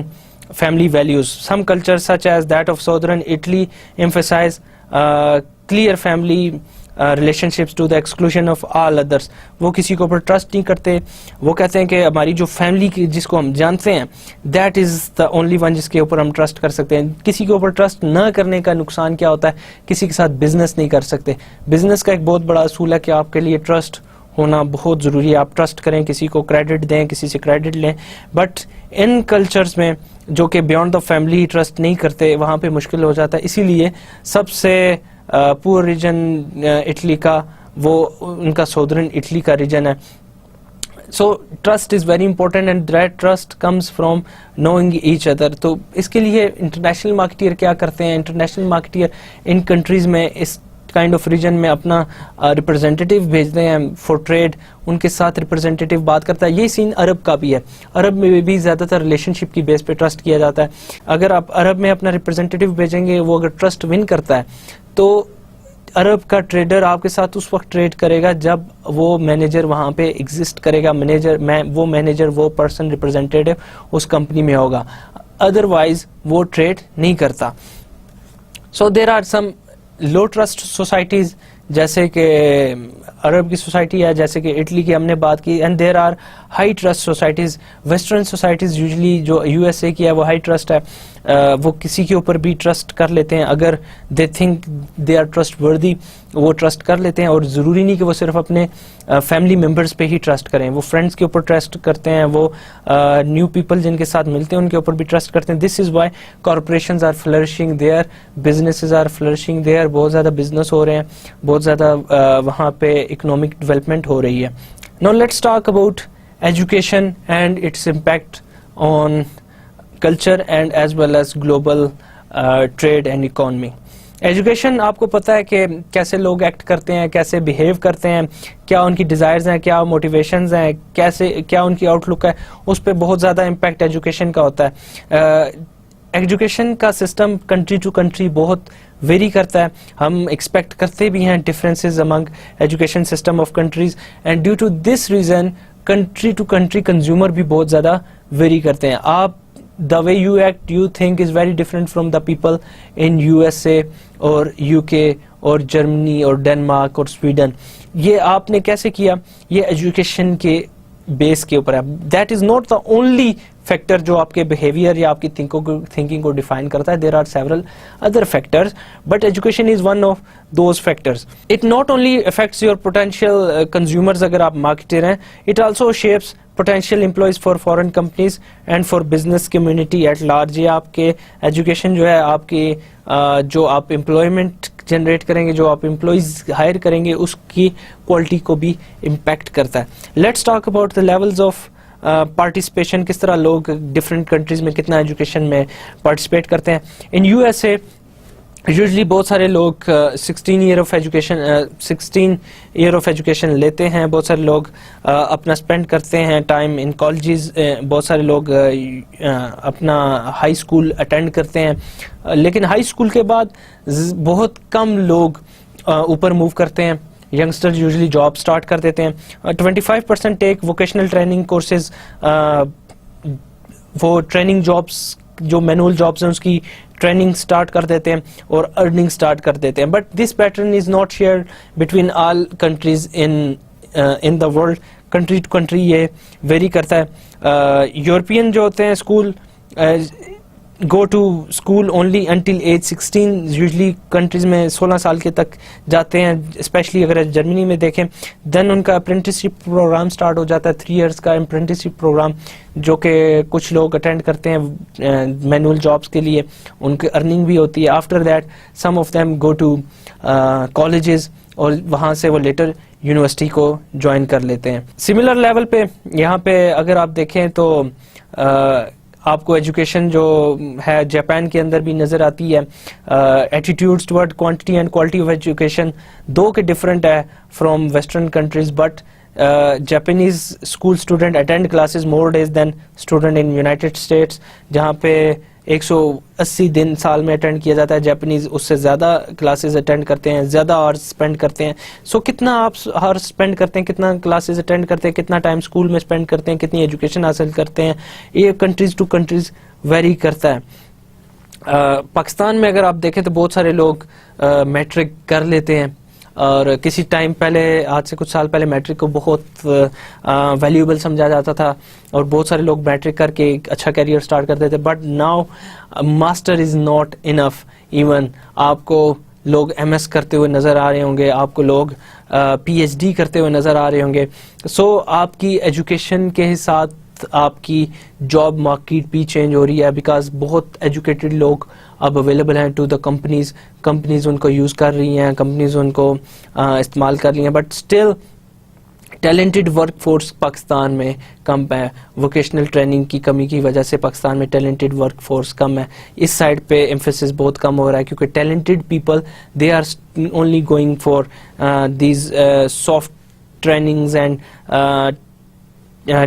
family values. Some cultures such as that of southern Italy emphasize clear family relationships to the exclusion of all others. وہ کسی کے اوپر ٹرسٹ نہیں کرتے, وہ کہتے ہیں کہ ہماری جو فیملی کی جس کو ہم جانتے ہیں that is the only one جس کے اوپر ہم ٹرسٹ کر سکتے ہیں. کسی کے اوپر ٹرسٹ نہ کرنے کا نقصان کیا ہوتا ہے, کسی کے ساتھ بزنس نہیں کر سکتے. بزنس کا ایک بہت بڑا اصول ہے کہ آپ کے لیے ٹرسٹ ہونا بہت ضروری ہے. آپ ٹرسٹ کریں, کسی کو کریڈٹ دیں, کسی سے کریڈٹ لیں. بٹ ان کلچرز میں جو کہ بیونڈ دا فیملی ٹرسٹ نہیں کرتے وہاں پہ مشکل ہو جاتا ہے. اسی لیے سب سے پور ریجن اٹلی کا وہ ان کا سودرن اٹلی کا ریجن ہے. So trust is very important and that trust comes from knowing each other. تو اس کے لیے انٹرنیشنل مارکیٹر کیا کرتے ہیں, انٹرنیشنل مارکیٹر ان کنٹریز میں اس کائنڈ آف ریجن میں اپنا ریپرزینٹیٹیو بھیجتے ہیں فار ٹریڈ, ان کے ساتھ ریپرزینٹیٹیو بات کرتا ہے. یہ سین عرب کا بھی ہے. عرب میں بھی زیادہ تر ریلیشن شپ کی بیس پہ ٹرسٹ کیا جاتا ہے. اگر آپ عرب میں اپنا ریپرزینٹیٹیو بھیجیں گے, وہ اگر ٹرسٹ ون کرتا ہے تو عرب کا ٹریڈر آپ کے ساتھ اس وقت ٹریڈ کرے گا جب وہ مینیجر وہاں پہ ایگزسٹ کرے گا, مینیجر وہ پرسن ریپرزینٹیٹیو اس کمپنی میں ہوگا, ادروائز وہ ٹریڈ نہیں کرتا. So there are some low trust societies جیسے کہ عرب کی سوسائٹی ہے, جیسے کہ اٹلی کی ہم نے بات کی, and there are high trust societies. Western societies usually جو یو ایس اے کی ہے وہ ہائی ٹرسٹ ہے, وہ کسی کے اوپر بھی ٹرسٹ کر لیتے ہیں اگر they think they are trust وردی, وہ ٹرسٹ کر لیتے ہیں. اور ضروری نہیں کہ وہ صرف اپنے فیملی ممبرس پہ ہی ٹرسٹ کریں, وہ فرینڈس کے اوپر ٹرسٹ کرتے ہیں, وہ نیو پیپل جن کے ساتھ ملتے ہیں ان کے اوپر بھی ٹرسٹ کرتے ہیں. This is why corporations are flourishing there, businesses are flourishing there. بہت زیادہ بزنس ہو رہے ہیں, بہت زیادہ وہاں پہ اکنامک ڈیولپمنٹ ہو رہی ہے. Now let's talk about education and it's impact on culture and as well as global trade and economy. Education آپ کو پتہ ہے کہ کیسے لوگ ایکٹ کرتے ہیں, کیسے بیہیو کرتے ہیں, کیا ان کی ڈیزائرز ہیں, کیا موٹیویشنز ہیں, کیا ان کی آؤٹ لک ہے, اس پہ بہت زیادہ امپیکٹ ایجوکیشن کا ہوتا ہے. ایجوکیشن کا سسٹم کنٹری ٹو کنٹری بہت ویری کرتا ہے. ہم ایکسپیکٹ کرتے بھی ہیں differences among education system of countries, and due to this reason country to country consumer بھی بہت زیادہ ویری کرتے ہیں. آپ the way you act, you think is very different from the people in USA or UK or Germany or Denmark or Sweden. یہ آپ نے کیسے کیا, یہ ایجوکیشن کے بیس کے اوپر ہے. That is not the only factor جو آپ کے بیہیویئر یا آپ کی تھنکنگ کو ڈیفائن کرتا ہے. There are several other factors but education is one of those factors. It not only affects your potential consumers اگر آپ مارکیٹر ہیں, it also shapes potential employees for foreign companies and for business community at large. یہ آپ کے ایجوکیشن جو ہے آپ کی جو آپ امپلائمنٹ جنریٹ کریں گے, جو آپ امپلائیز ہائر کریں گے, اس کی کوالٹی کو بھی امپیکٹ کرتا ہے. Let's talk about the levels of participation, کس طرح لوگ ڈفرینٹ کنٹریز میں کتنا ایجوکیشن میں پارٹیسپیٹ کرتے ہیں. ان یو ایس اے یوزلی بہت سارے لوگ 16 ایئر آف ایجوکیشن لیتے ہیں. بہت سارے لوگ اپنا اسپینڈ کرتے ہیں ٹائم ان کالجز. بہت سارے لوگ اپنا ہائی اسکول اٹینڈ کرتے ہیں, لیکن ہائی اسکول کے بعد بہت کم لوگ اوپر موو کرتے ہیں. ینگسٹر یوزلی جاب اسٹارٹ کر دیتے ہیں. 25% ٹیک ووکیشنل ٹریننگ کورسز, وہ ٹریننگ جابس جو مینول جابس ہیں اس کی ٹریننگ سٹارٹ کر دیتے ہیں اور ارننگ سٹارٹ کر دیتے ہیں. But this pattern is not share between all countries in the world. Country to country یہ ویری کرتا ہے. یورپین جو ہوتے ہیں school go to school only until age 16. Usually countries میں 16 سال کے تک جاتے ہیں, اسپیشلی اگر جرمنی میں دیکھیں. دین ان کا اپرینٹسشپ پروگرام سٹارٹ ہو جاتا ہے, 3 ایئرس کا اپرینٹسشپ پروگرام جو کہ کچھ لوگ اٹینڈ کرتے ہیں مینول جابس کے لیے. ان کی ارننگ بھی ہوتی ہے. After that some of them go to colleges اور وہاں سے وہ لیٹر یونیورسٹی کو جوائن کر لیتے ہیں. سملر لیول پہ یہاں پہ اگر آپ دیکھیں تو آپ کو ایجوکیشن جو ہے جاپان کے اندر بھی نظر آتی ہے. Attitudes toward quantity and quality of education دو کے ڈفرینٹ ہے from western countries, but Japanese school student attend classes more days than student in United States, جہاں پہ 180 دن سال میں اٹینڈ کیا جاتا ہے. جاپانیز اس سے زیادہ کلاسز اٹینڈ کرتے ہیں, زیادہ آورس اسپینڈ کرتے ہیں. سو کتنا آپ آورس اسپینڈ کرتے ہیں, کتنا کلاسز اٹینڈ کرتے ہیں, کتنا ٹائم اسکول میں اسپینڈ کرتے ہیں, کتنی ایجوکیشن حاصل کرتے ہیں, یہ کنٹریز ٹو کنٹریز ویری کرتا ہے. پاکستان میں اگر آپ دیکھیں تو بہت سارے لوگ میٹرک کر لیتے ہیں, اور کسی ٹائم پہلے آج سے کچھ سال پہلے میٹرک کو بہت ویلیوبل سمجھا جاتا تھا اور بہت سارے لوگ میٹرک کر کے ایک اچھا کیریئر سٹارٹ کرتے تھے. But now master is not enough. Even آپ کو لوگ ایم ایس کرتے ہوئے نظر آ رہے ہوں گے, آپ کو لوگ پی ایچ ڈی کرتے ہوئے نظر آ رہے ہوں گے. سو آپ کی ایجوکیشن کے ساتھ آپ کی جاب مارکیٹ بھی چینج ہو رہی ہے, بیکاز بہت ایجوکیٹڈ لوگ اب اویلیبل ہیں ٹو دا کمپنیز. کمپنیز ان کو یوز کر رہی ہیں, کمپنیز ان کو استعمال کر رہی ہیں, but still talented work force Pakistan میں کم ہے. ووکیشنل ٹریننگ کی کمی کی وجہ سے پاکستان میں ٹیلنٹڈ ورک فورس کم ہے. اس سائڈ پہ ایمفیسس بہت کم ہو رہا ہے, کیونکہ talented people they are only going for these soft trainings and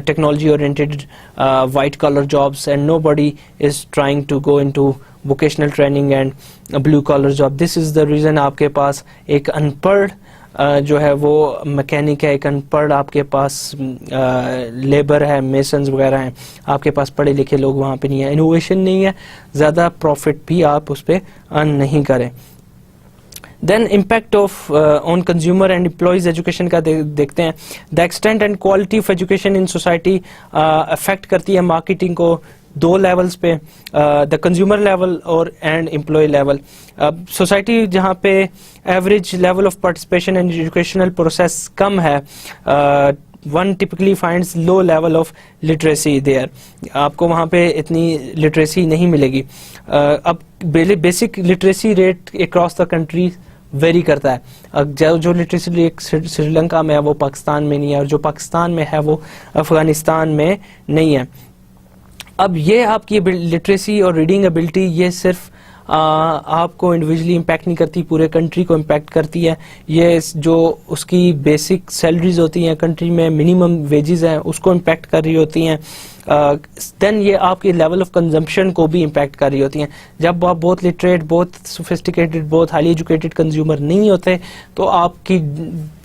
technology oriented white collar jobs, and nobody is trying to go into vocational training and blue collar job. This is the reason آپ کے پاس ایک ان پڑھ جو ہے وہ میکینک ہے, ایک ان پڑھ آپ کے پاس لیبر ہے, میسنز وغیرہ ہیں, آپ کے پاس پڑھے لکھے لوگ وہاں پہ نہیں ہیں. انوویشن نہیں ہے, زیادہ پروفٹ بھی آپ اس پہ ارن نہیں کریں. Then impact of on consumer and employees education کا دیکھتے ہیں. The extent and quality of education in society affect کرتی ہے مارکیٹنگ کو دو لیولز پہ, دا کنزیومر لیول اور اینڈ امپلائی لیول. سوسائٹی جہاں پہ average level of participation and educational process کم ہے, one typically finds low level of literacy there. آپ کو وہاں پہ اتنی لٹریسی نہیں ملے گی. اب basic literacy rate across the country very کرتا ہے. جو لٹریسی ریٹ سری لنکا میں ہے وہ پاکستان میں نہیں ہے, اور جو پاکستان میں ہے وہ افغانستان میں نہیں ہے. اب یہ آپ کی لٹریسی اور ریڈنگ ایبلٹی یہ صرف آپ کو انڈیویجلی امپیکٹ نہیں کرتی, پورے کنٹری کو امپیکٹ کرتی ہے. یہ جو اس کی بیسک سیلریز ہوتی ہیں کنٹری میں, منیمم ویجز ہیں, اس کو امپیکٹ کر رہی ہوتی ہیں. دین یہ آپ کی لیول آف کنزمپشن کو بھی امپیکٹ کر رہی ہوتی ہیں. جب آپ بہت لٹریٹ, بہت سوفسٹیکیٹڈ, بہت ہائیلی ایجوکیٹڈ کنزیومر نہیں ہوتے تو آپ کی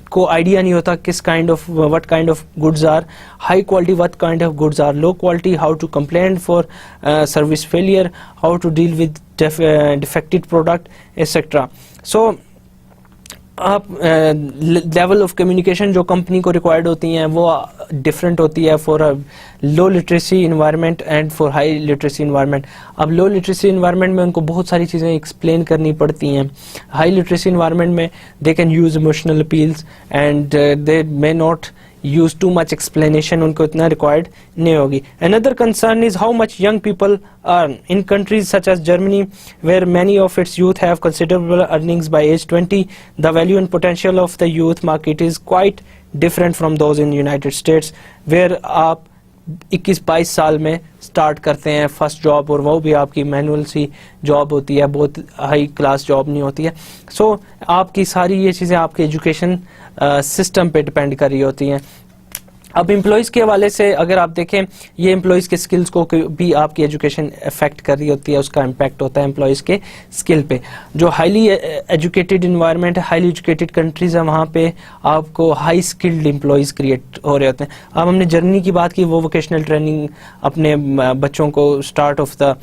کو آئیڈیا نہیں ہوتا کس kind of what kind of goods are high quality, what kind of goods are low quality, how to complain for service failure, how to deal with defected product, etc. So آپ لیول آف کمیونیکیشن جو کمپنی کو ریکوائرڈ ہوتی ہیں وہ ڈفرینٹ ہوتی ہے for low literacy environment and for high literacy environment. اب لو لٹریسی انوائرمنٹ میں ان کو بہت ساری چیزیں ایکسپلین کرنی پڑتی ہیں. ہائی لٹریسی انوائرمنٹ میں they can use emotional appeals and they may not use too much explanation, ان کو اتنا required نہیں ہوگی. Another concern is how much young people earn. In countries such as Germany, where many of its youth have considerable earnings by age 20, the value and potential of the youth market is quite different from those in United States, where آپ 21-22 سال میں سٹارٹ کرتے ہیں فرسٹ جاب, اور وہ بھی آپ کی مینول سی جاب ہوتی ہے, بہت ہائی کلاس جاب نہیں ہوتی ہے. سو آپ کی ساری یہ چیزیں آپ کے ایجوکیشن سسٹم پہ ڈپینڈ کر رہی ہوتی ہیں. اب امپلائیز کے حوالے سے اگر آپ دیکھیں, یہ امپلائیز کے سکلز کو بھی آپ کی ایجوکیشن افیکٹ کر رہی ہوتی ہے, اس کا امپیکٹ ہوتا ہے امپلائیز کے سکل پہ. جو ہائیلی ایجوکیٹڈ انوائرمنٹ ہے, ہائیلی ایجوکیٹڈ کنٹریز ہیں, وہاں پہ آپ کو ہائی اسکلڈ امپلائیز کریٹ ہو رہے ہوتے ہیں. اب ہم نے جرمنی کی بات کی, وہ ووکیشنل ٹریننگ اپنے بچوں کو اسٹارٹ آف دا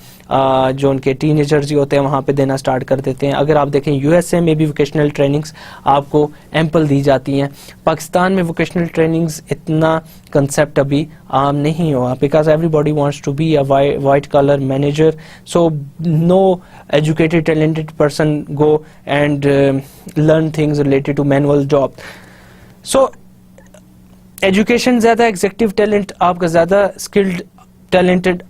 جو ان کے ٹین ایجرز ہوتے ہیں وہاں پہ دینا اسٹارٹ کر دیتے ہیں. اگر آپ دیکھیں یو ایس اے میں بھی ووکیشنل ٹریننگس آپ کو ایمپل دی جاتی ہیں. پاکستان میں ووکیشنل ٹریننگز اتنا کنسیپٹ ابھی عام نہیں ہوا, because everybody wants to be a white collar manager, so no educated talented person go and learn things related to manual job. سو ایجوکیشن زیادہ, ایگزیکٹو ٹیلنٹ آپ کا زیادہ, اسکلڈ ٹیلنٹڈ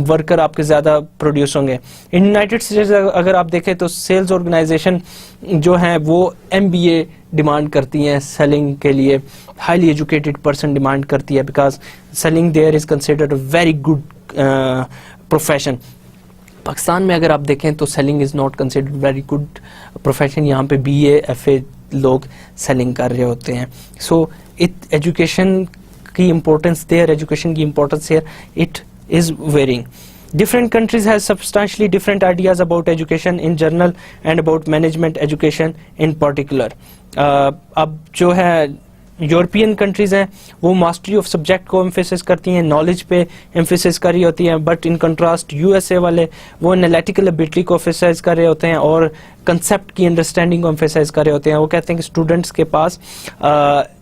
ورکر آپ کے زیادہ پروڈیوس ہوں گے. ان یونائٹیڈ اسٹیٹس اگر آپ دیکھیں تو سیلز آرگنائزیشن جو ہیں وہ MBA ڈیمانڈ کرتی ہیں سیلنگ کے لیے, ہائیلی ایجوکیٹڈ پرسن ڈیمانڈ کرتی ہے, because selling there is considered a very good profession. Pakistan میں اگر آپ دیکھیں تو selling is not considered very good profession. یہاں پہ BA FA لوگ سیلنگ کر رہے ہوتے ہیں. سو ایجوکیشن کی امپورٹنس دیئر, ایجوکیشن کی importance here it is varying. Different countries have substantially different ideas about education in general and about management education in particular. اب جو ہے یورپین کنٹریز ہیں وہ ماسٹری آف سبجیکٹ کو ایمفیسس کرتی ہیں, نالج پہ ایمفیسس کر رہی ہوتی ہیں, بٹ ان کنٹراسٹ USA والے وہ انالیٹیکل ایبلٹی کو ایمفیسائز کر رہے ہوتے ہیں اور کنسیپٹ کی انڈرسٹینڈنگ کو ایمفیسائز کر رہے ہوتے ہیں. وہ کہتے ہیں کہ اسٹوڈنٹس کے پاس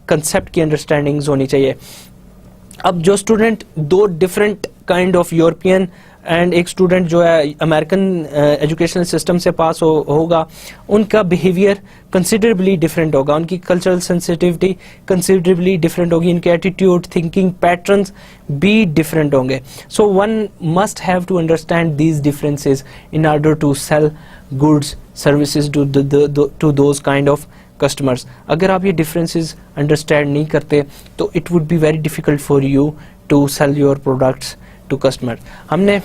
کنسیپٹ کی انڈرسٹینڈنگز ہونی چاہیے. اب جو اسٹوڈنٹ دو different kind of European and ایک اسٹوڈنٹ جو ہے امریکن ایجوکیشنل سسٹم سے پاس ہوگا, ان کا بیہیویئر کنسیڈریبلی ڈفرینٹ ہوگا, ان کی کلچرل سینسٹیوٹی کنسیڈریبلی ڈفرینٹ ہوگی, ان کے ایٹیٹیوڈ تھنکنگ پیٹرنز بھی ڈفرینٹ ہوں گے. So one must have to understand these differences in order to sell goods services to those kind of customers. اگر آپ یہ ڈفرینسز انڈرسٹینڈ نہیں کرتے تو it would be very difficult for you to sell your products to customer. ہم نے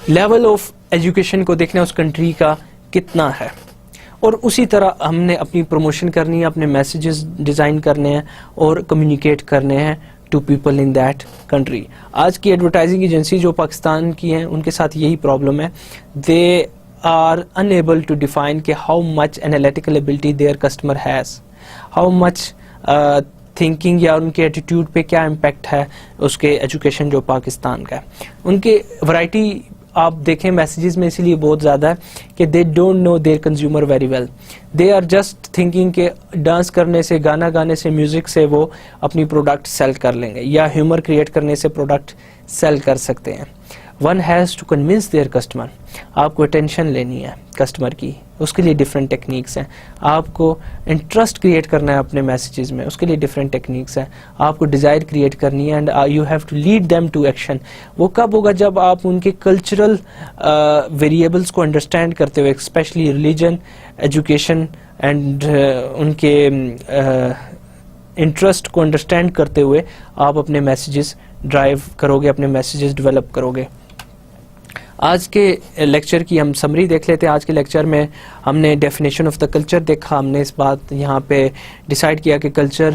لیول آف ایجوکیشن کو دیکھنا اس کنٹری کا کتنا ہے, اور اسی طرح ہم نے اپنی پروموشن کرنی ہے, اپنے میسیجز ڈیزائن کرنے ہیں اور کمیونیکیٹ کرنے ہیں to people in that country. آج کی ایڈورٹائزنگ ایجنسی جو پاکستان کی ہیں ان کے ساتھ یہی پرابلم ہے. دے are unable to define کہ how much analytical ability their customer has, how much thinking یا ان کے ایٹیٹیوڈ پہ کیا امپیکٹ ہے اس کے ایجوکیشن جو پاکستان کا ہے. ان کے ورائٹی آپ دیکھیں میسیجز میں اسی لیے بہت زیادہ ہے کہ they don't know their consumer very well. they are just thinking کہ ڈانس کرنے سے, گانا گانے سے, میوزک سے وہ اپنی پروڈکٹ سیل کر لیں گے, یا ہیومر کریٹ کرنے سے پروڈکٹ سیل کر سکتے ہیں. One has to convince their customer. آپ کو اٹینشن لینی ہے کسٹمر کی, اس کے لیے ڈفرینٹ ٹیکنیکس ہیں. آپ کو انٹرسٹ کریٹ کرنا ہے اپنے میسیجز میں, اس کے لیے ڈفرینٹ ٹیکنیکس ہیں. آپ کو ڈیزائر کریٹ کرنی ہے and you have to lead them to action. وہ کب ہوگا جب آپ ان کے کلچرل ویریبلس کو انڈرسٹینڈ کرتے ہوئے, اسپیشلی ریلیجن, ایجوکیشن اینڈ ان کے انٹرسٹ کو انڈرسٹینڈ کرتے ہوئے آپ اپنے میسیجز ڈرائیو کرو گے, اپنے میسیجز ڈیولپ کرو گے. آج کے لیکچر کی ہم سمری دیکھ لیتے ہیں. آج کے لیکچر میں ہم نے ڈیفینیشن آف دا کلچر دیکھا. ہم نے اس بات یہاں پہ ڈیسائیڈ کیا کہ کلچر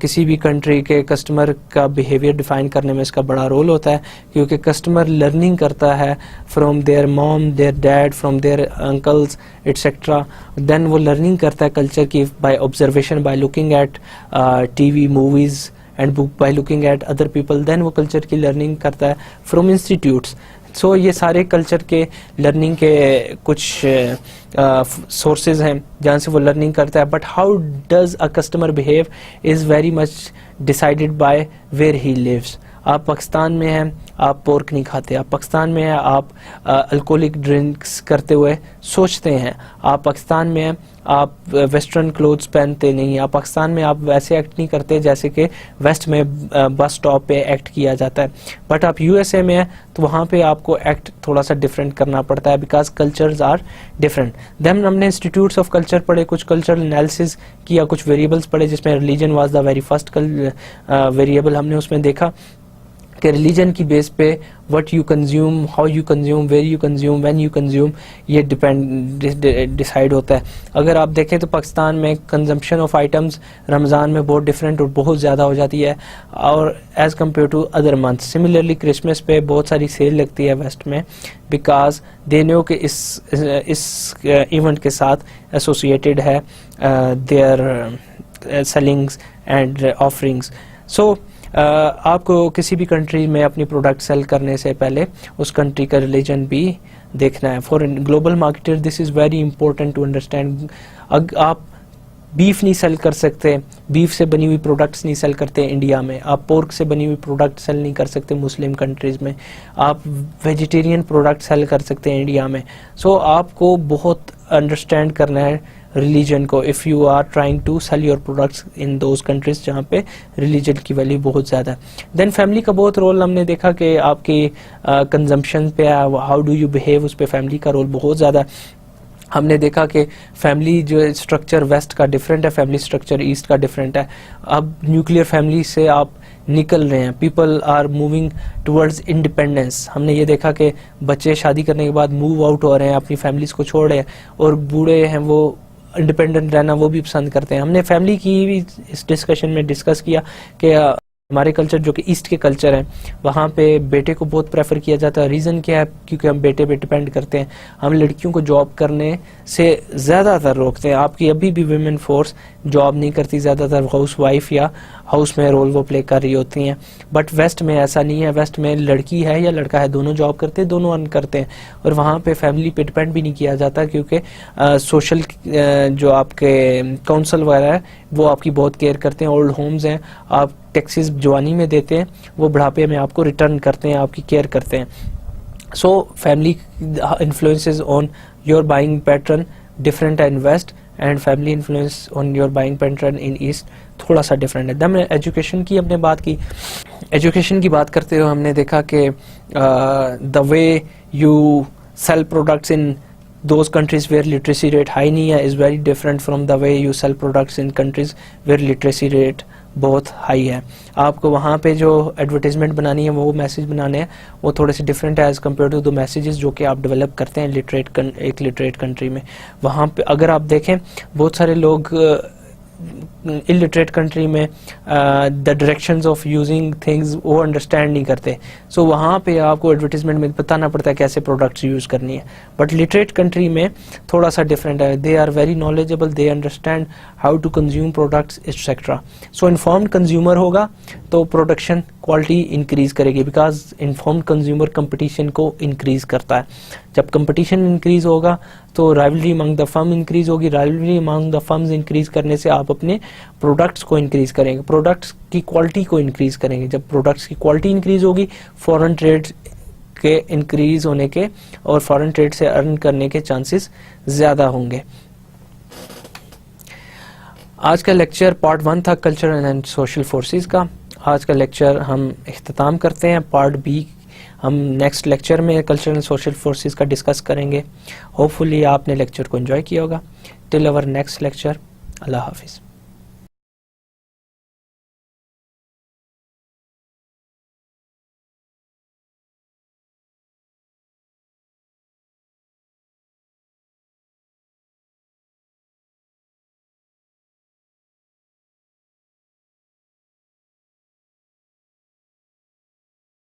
کسی بھی کنٹری کے کسٹمر کا بیہیویئر ڈیفائن کرنے میں اس کا بڑا رول ہوتا ہے, کیونکہ کسٹمر لرننگ کرتا ہے from their mom, their dad, from their uncles etcetera. Then وہ لرننگ کرتا ہے کلچر کی by observation, by looking at TV movies and by looking at other people. then وہ کلچر کی لرننگ کرتا ہے from institutes. سو یہ سارے کلچر کے لرننگ کے کچھ سورسز ہیں جہاں سے وہ لرننگ کرتا ہے. But how does a customer behave is very much decided by where he lives. آپ پاکستان میں ہیں, آپ پورک نہیں کھاتے. آپ پاکستان میں ہیں, آپ الکوہلک ڈرنکس کرتے ہوئے سوچتے ہیں. آپ پاکستان میں ہیں, آپ ویسٹرن کلوتھس پہنتے نہیں. آپ پاکستان میں آپ ویسے ایکٹ نہیں کرتے جیسے کہ ویسٹ میں بس اسٹاپ پہ ایکٹ کیا جاتا ہے. بٹ آپ یو ایس اے میں ہیں تو وہاں پہ آپ کو ایکٹ تھوڑا سا ڈفرینٹ کرنا پڑتا ہے, بیکاز کلچرز آر ڈفرینٹ. دین ہم نے انسٹیٹیوٹس آف کلچر پڑھے, کچھ کلچرل انالیسز کیا, کچھ ویریبلس پڑھے جس میں religion was the very first variable. ہم نے اس میں دیکھا کہ ریلیجن کی بیس پہ what you consume, how you consume, where you consume, when you consume, یہ ڈیسائیڈ ہوتا ہے. اگر آپ دیکھیں تو پاکستان میں کنزمپشن آف آئٹمز رمضان میں بہت ڈفرینٹ اور بہت زیادہ ہو جاتی ہے اور as compare to other month. Similarly Christmas پہ بہت ساری سیل لگتی ہے ویسٹ میں, بیکاز دے نو کہ اس ایونٹ کے ساتھ ایسوسیٹیڈ ہے دیئر سیلنگز اینڈ آفرنگس. سو آپ کو کسی بھی کنٹری میں اپنی پروڈکٹ سیل کرنے سے پہلے اس کنٹری کا ریلیجن بھی دیکھنا ہے. For global marketer this is very important to understand. آپ بیف نہیں سیل کر سکتے, بیف سے بنی ہوئی پروڈکٹس نہیں سیل کرتے انڈیا میں. آپ پورک سے بنی ہوئی پروڈکٹ سیل نہیں کر سکتے مسلم کنٹریز میں. آپ ویجیٹیرین پروڈکٹ سیل کر سکتے ہیں انڈیا میں. سو آپ کو بہت انڈرسٹینڈ کرنا ہے ریلیجن کو if you are trying to sell your products in those countries جہاں پہ ریلیجن کی ویلیو بہت زیادہ ہے. دین فیملی کا بہت رول ہم نے دیکھا کہ آپ کی کنزمپشن پہ, ہاؤ ڈو یو بہیو, اس پہ فیملی کا رول بہت زیادہ ہے. ہم نے دیکھا کہ فیملی جو اسٹرکچر ویسٹ کا ڈفرینٹ ہے, فیملی اسٹرکچر ایسٹ کا ڈفرینٹ ہے. اب نیوکلیئر فیملی سے آپ نکل رہے ہیں, people are moving towards independence. ہم نے یہ دیکھا کہ بچے شادی کرنے کے بعد موو آؤٹ ہو رہے ہیں, اپنی فیملیز کو چھوڑ رہے ہیں, اور بوڑھے ہیں وہ انڈیپینڈنٹ رہنا وہ بھی پسند کرتے ہیں. ہم نے فیملی کی بھی اس ڈسکشن میں ڈسکس کیا کہ ہمارے کلچر جو کہ ایسٹ کے کلچر ہیں وہاں پہ بیٹے کو بہت پریفر کیا جاتا ہے. ریزن کیا ہے, کیونکہ ہم بیٹے پہ ڈپینڈ کرتے ہیں. ہم لڑکیوں کو جاب کرنے سے زیادہ تر روکتے ہیں. آپ کی ابھی بھی ویمن فورس جاب نہیں کرتی, زیادہ تر ہاؤس وائف یا ہاؤس میں رول وہ پلے کر رہی ہوتی ہیں. بٹ ویسٹ میں ایسا نہیں ہے. ویسٹ میں لڑکی ہے یا لڑکا ہے دونوں جاب کرتے ہیں, دونوں ارن کرتے ہیں, اور وہاں پہ فیملی پہ ڈپینڈ بھی نہیں کیا جاتا, کیونکہ سوشل جو آپ کے کونسل وغیرہ ہے وہ آپ کی بہت کیئر کرتے ہیں. اولڈ ہومز ہیں, آپ ٹیکسز جوانی میں دیتے ہیں, وہ بڑھاپے میں آپ کو ریٹرن کرتے ہیں, آپ کی کیئر کرتے ہیں. So family influences on your buying pattern different ہے in west, and family influence on your buying pattern in east تھوڑا سا ڈفرینٹ ہے. دم ایجوکیشن کی ہم نے بات کی. ایجوکیشن کی بات کرتے ہوئے ہم نے دیکھا کہ the way you sell products in those countries where literacy rate high نہیں ہے is very different from the way you sell products in countries where literacy rate بہت ہائی ہے. آپ کو وہاں پہ جو ایڈورٹیزمنٹ بنانی ہے, وہ میسیج بنانے ہیں, وہ تھوڑے سے ڈفرینٹ ہے as compare to the messages جو کہ آپ ڈیولپ کرتے ہیں ایک لٹریٹ کنٹری میں. وہاں پہ اگر آپ دیکھیں بہت سارے لوگ illiterate کنٹری میں دا ڈائریکشنز آف یوزنگ تھنگز وہ انڈرسٹینڈ نہیں کرتے. سو وہاں پہ آپ کو ایڈورٹیزمنٹ میں بتانا پڑتا ہے کیسے پروڈکٹس یوز کرنی ہے. بٹ لٹریٹ کنٹری میں تھوڑا سا ڈفرینٹ ہے. They are very knowledgeable, they understand how to consume products etcetera. So informed consumer ہوگا تو پروڈکشن کوالٹی انکریز کرے گی, بیکاز انفارمڈ کنزیومر کمپٹیشن کو انکریز کرتا ہے. جب کمپٹیشن انکریز ہوگا تو rivalry among the firm increase ہوگی. Rivalry among the firms increase کرنے سے آپ اپنے پروڈکٹس کو انکریز کریں گے, پروڈکٹس کی کوالٹی کو انکریز کریں گے. جب پروڈکٹس کی کوالٹی انکریز ہوگی, فورن ٹریڈ کے انکریز ہونے کے اور فورن ٹریڈ سے ارن کرنے کے چانسز زیادہ ہوں گے. آج کا لیکچر پارٹ 1 تھا کلچرل اینڈ سوشل فورسز کا. آج کا لیکچر ہم اختتام کرتے ہیں. پارٹ بی ہم نیکسٹ لیکچر میں کلچرل اینڈ سوشل فورسز کا ڈسکس کریں گے. ہوپ فلی آپ نے لیکچر کو انجوائے کیا ہوگا. ٹل اور نیکسٹ لیکچر, اللہ حافظ.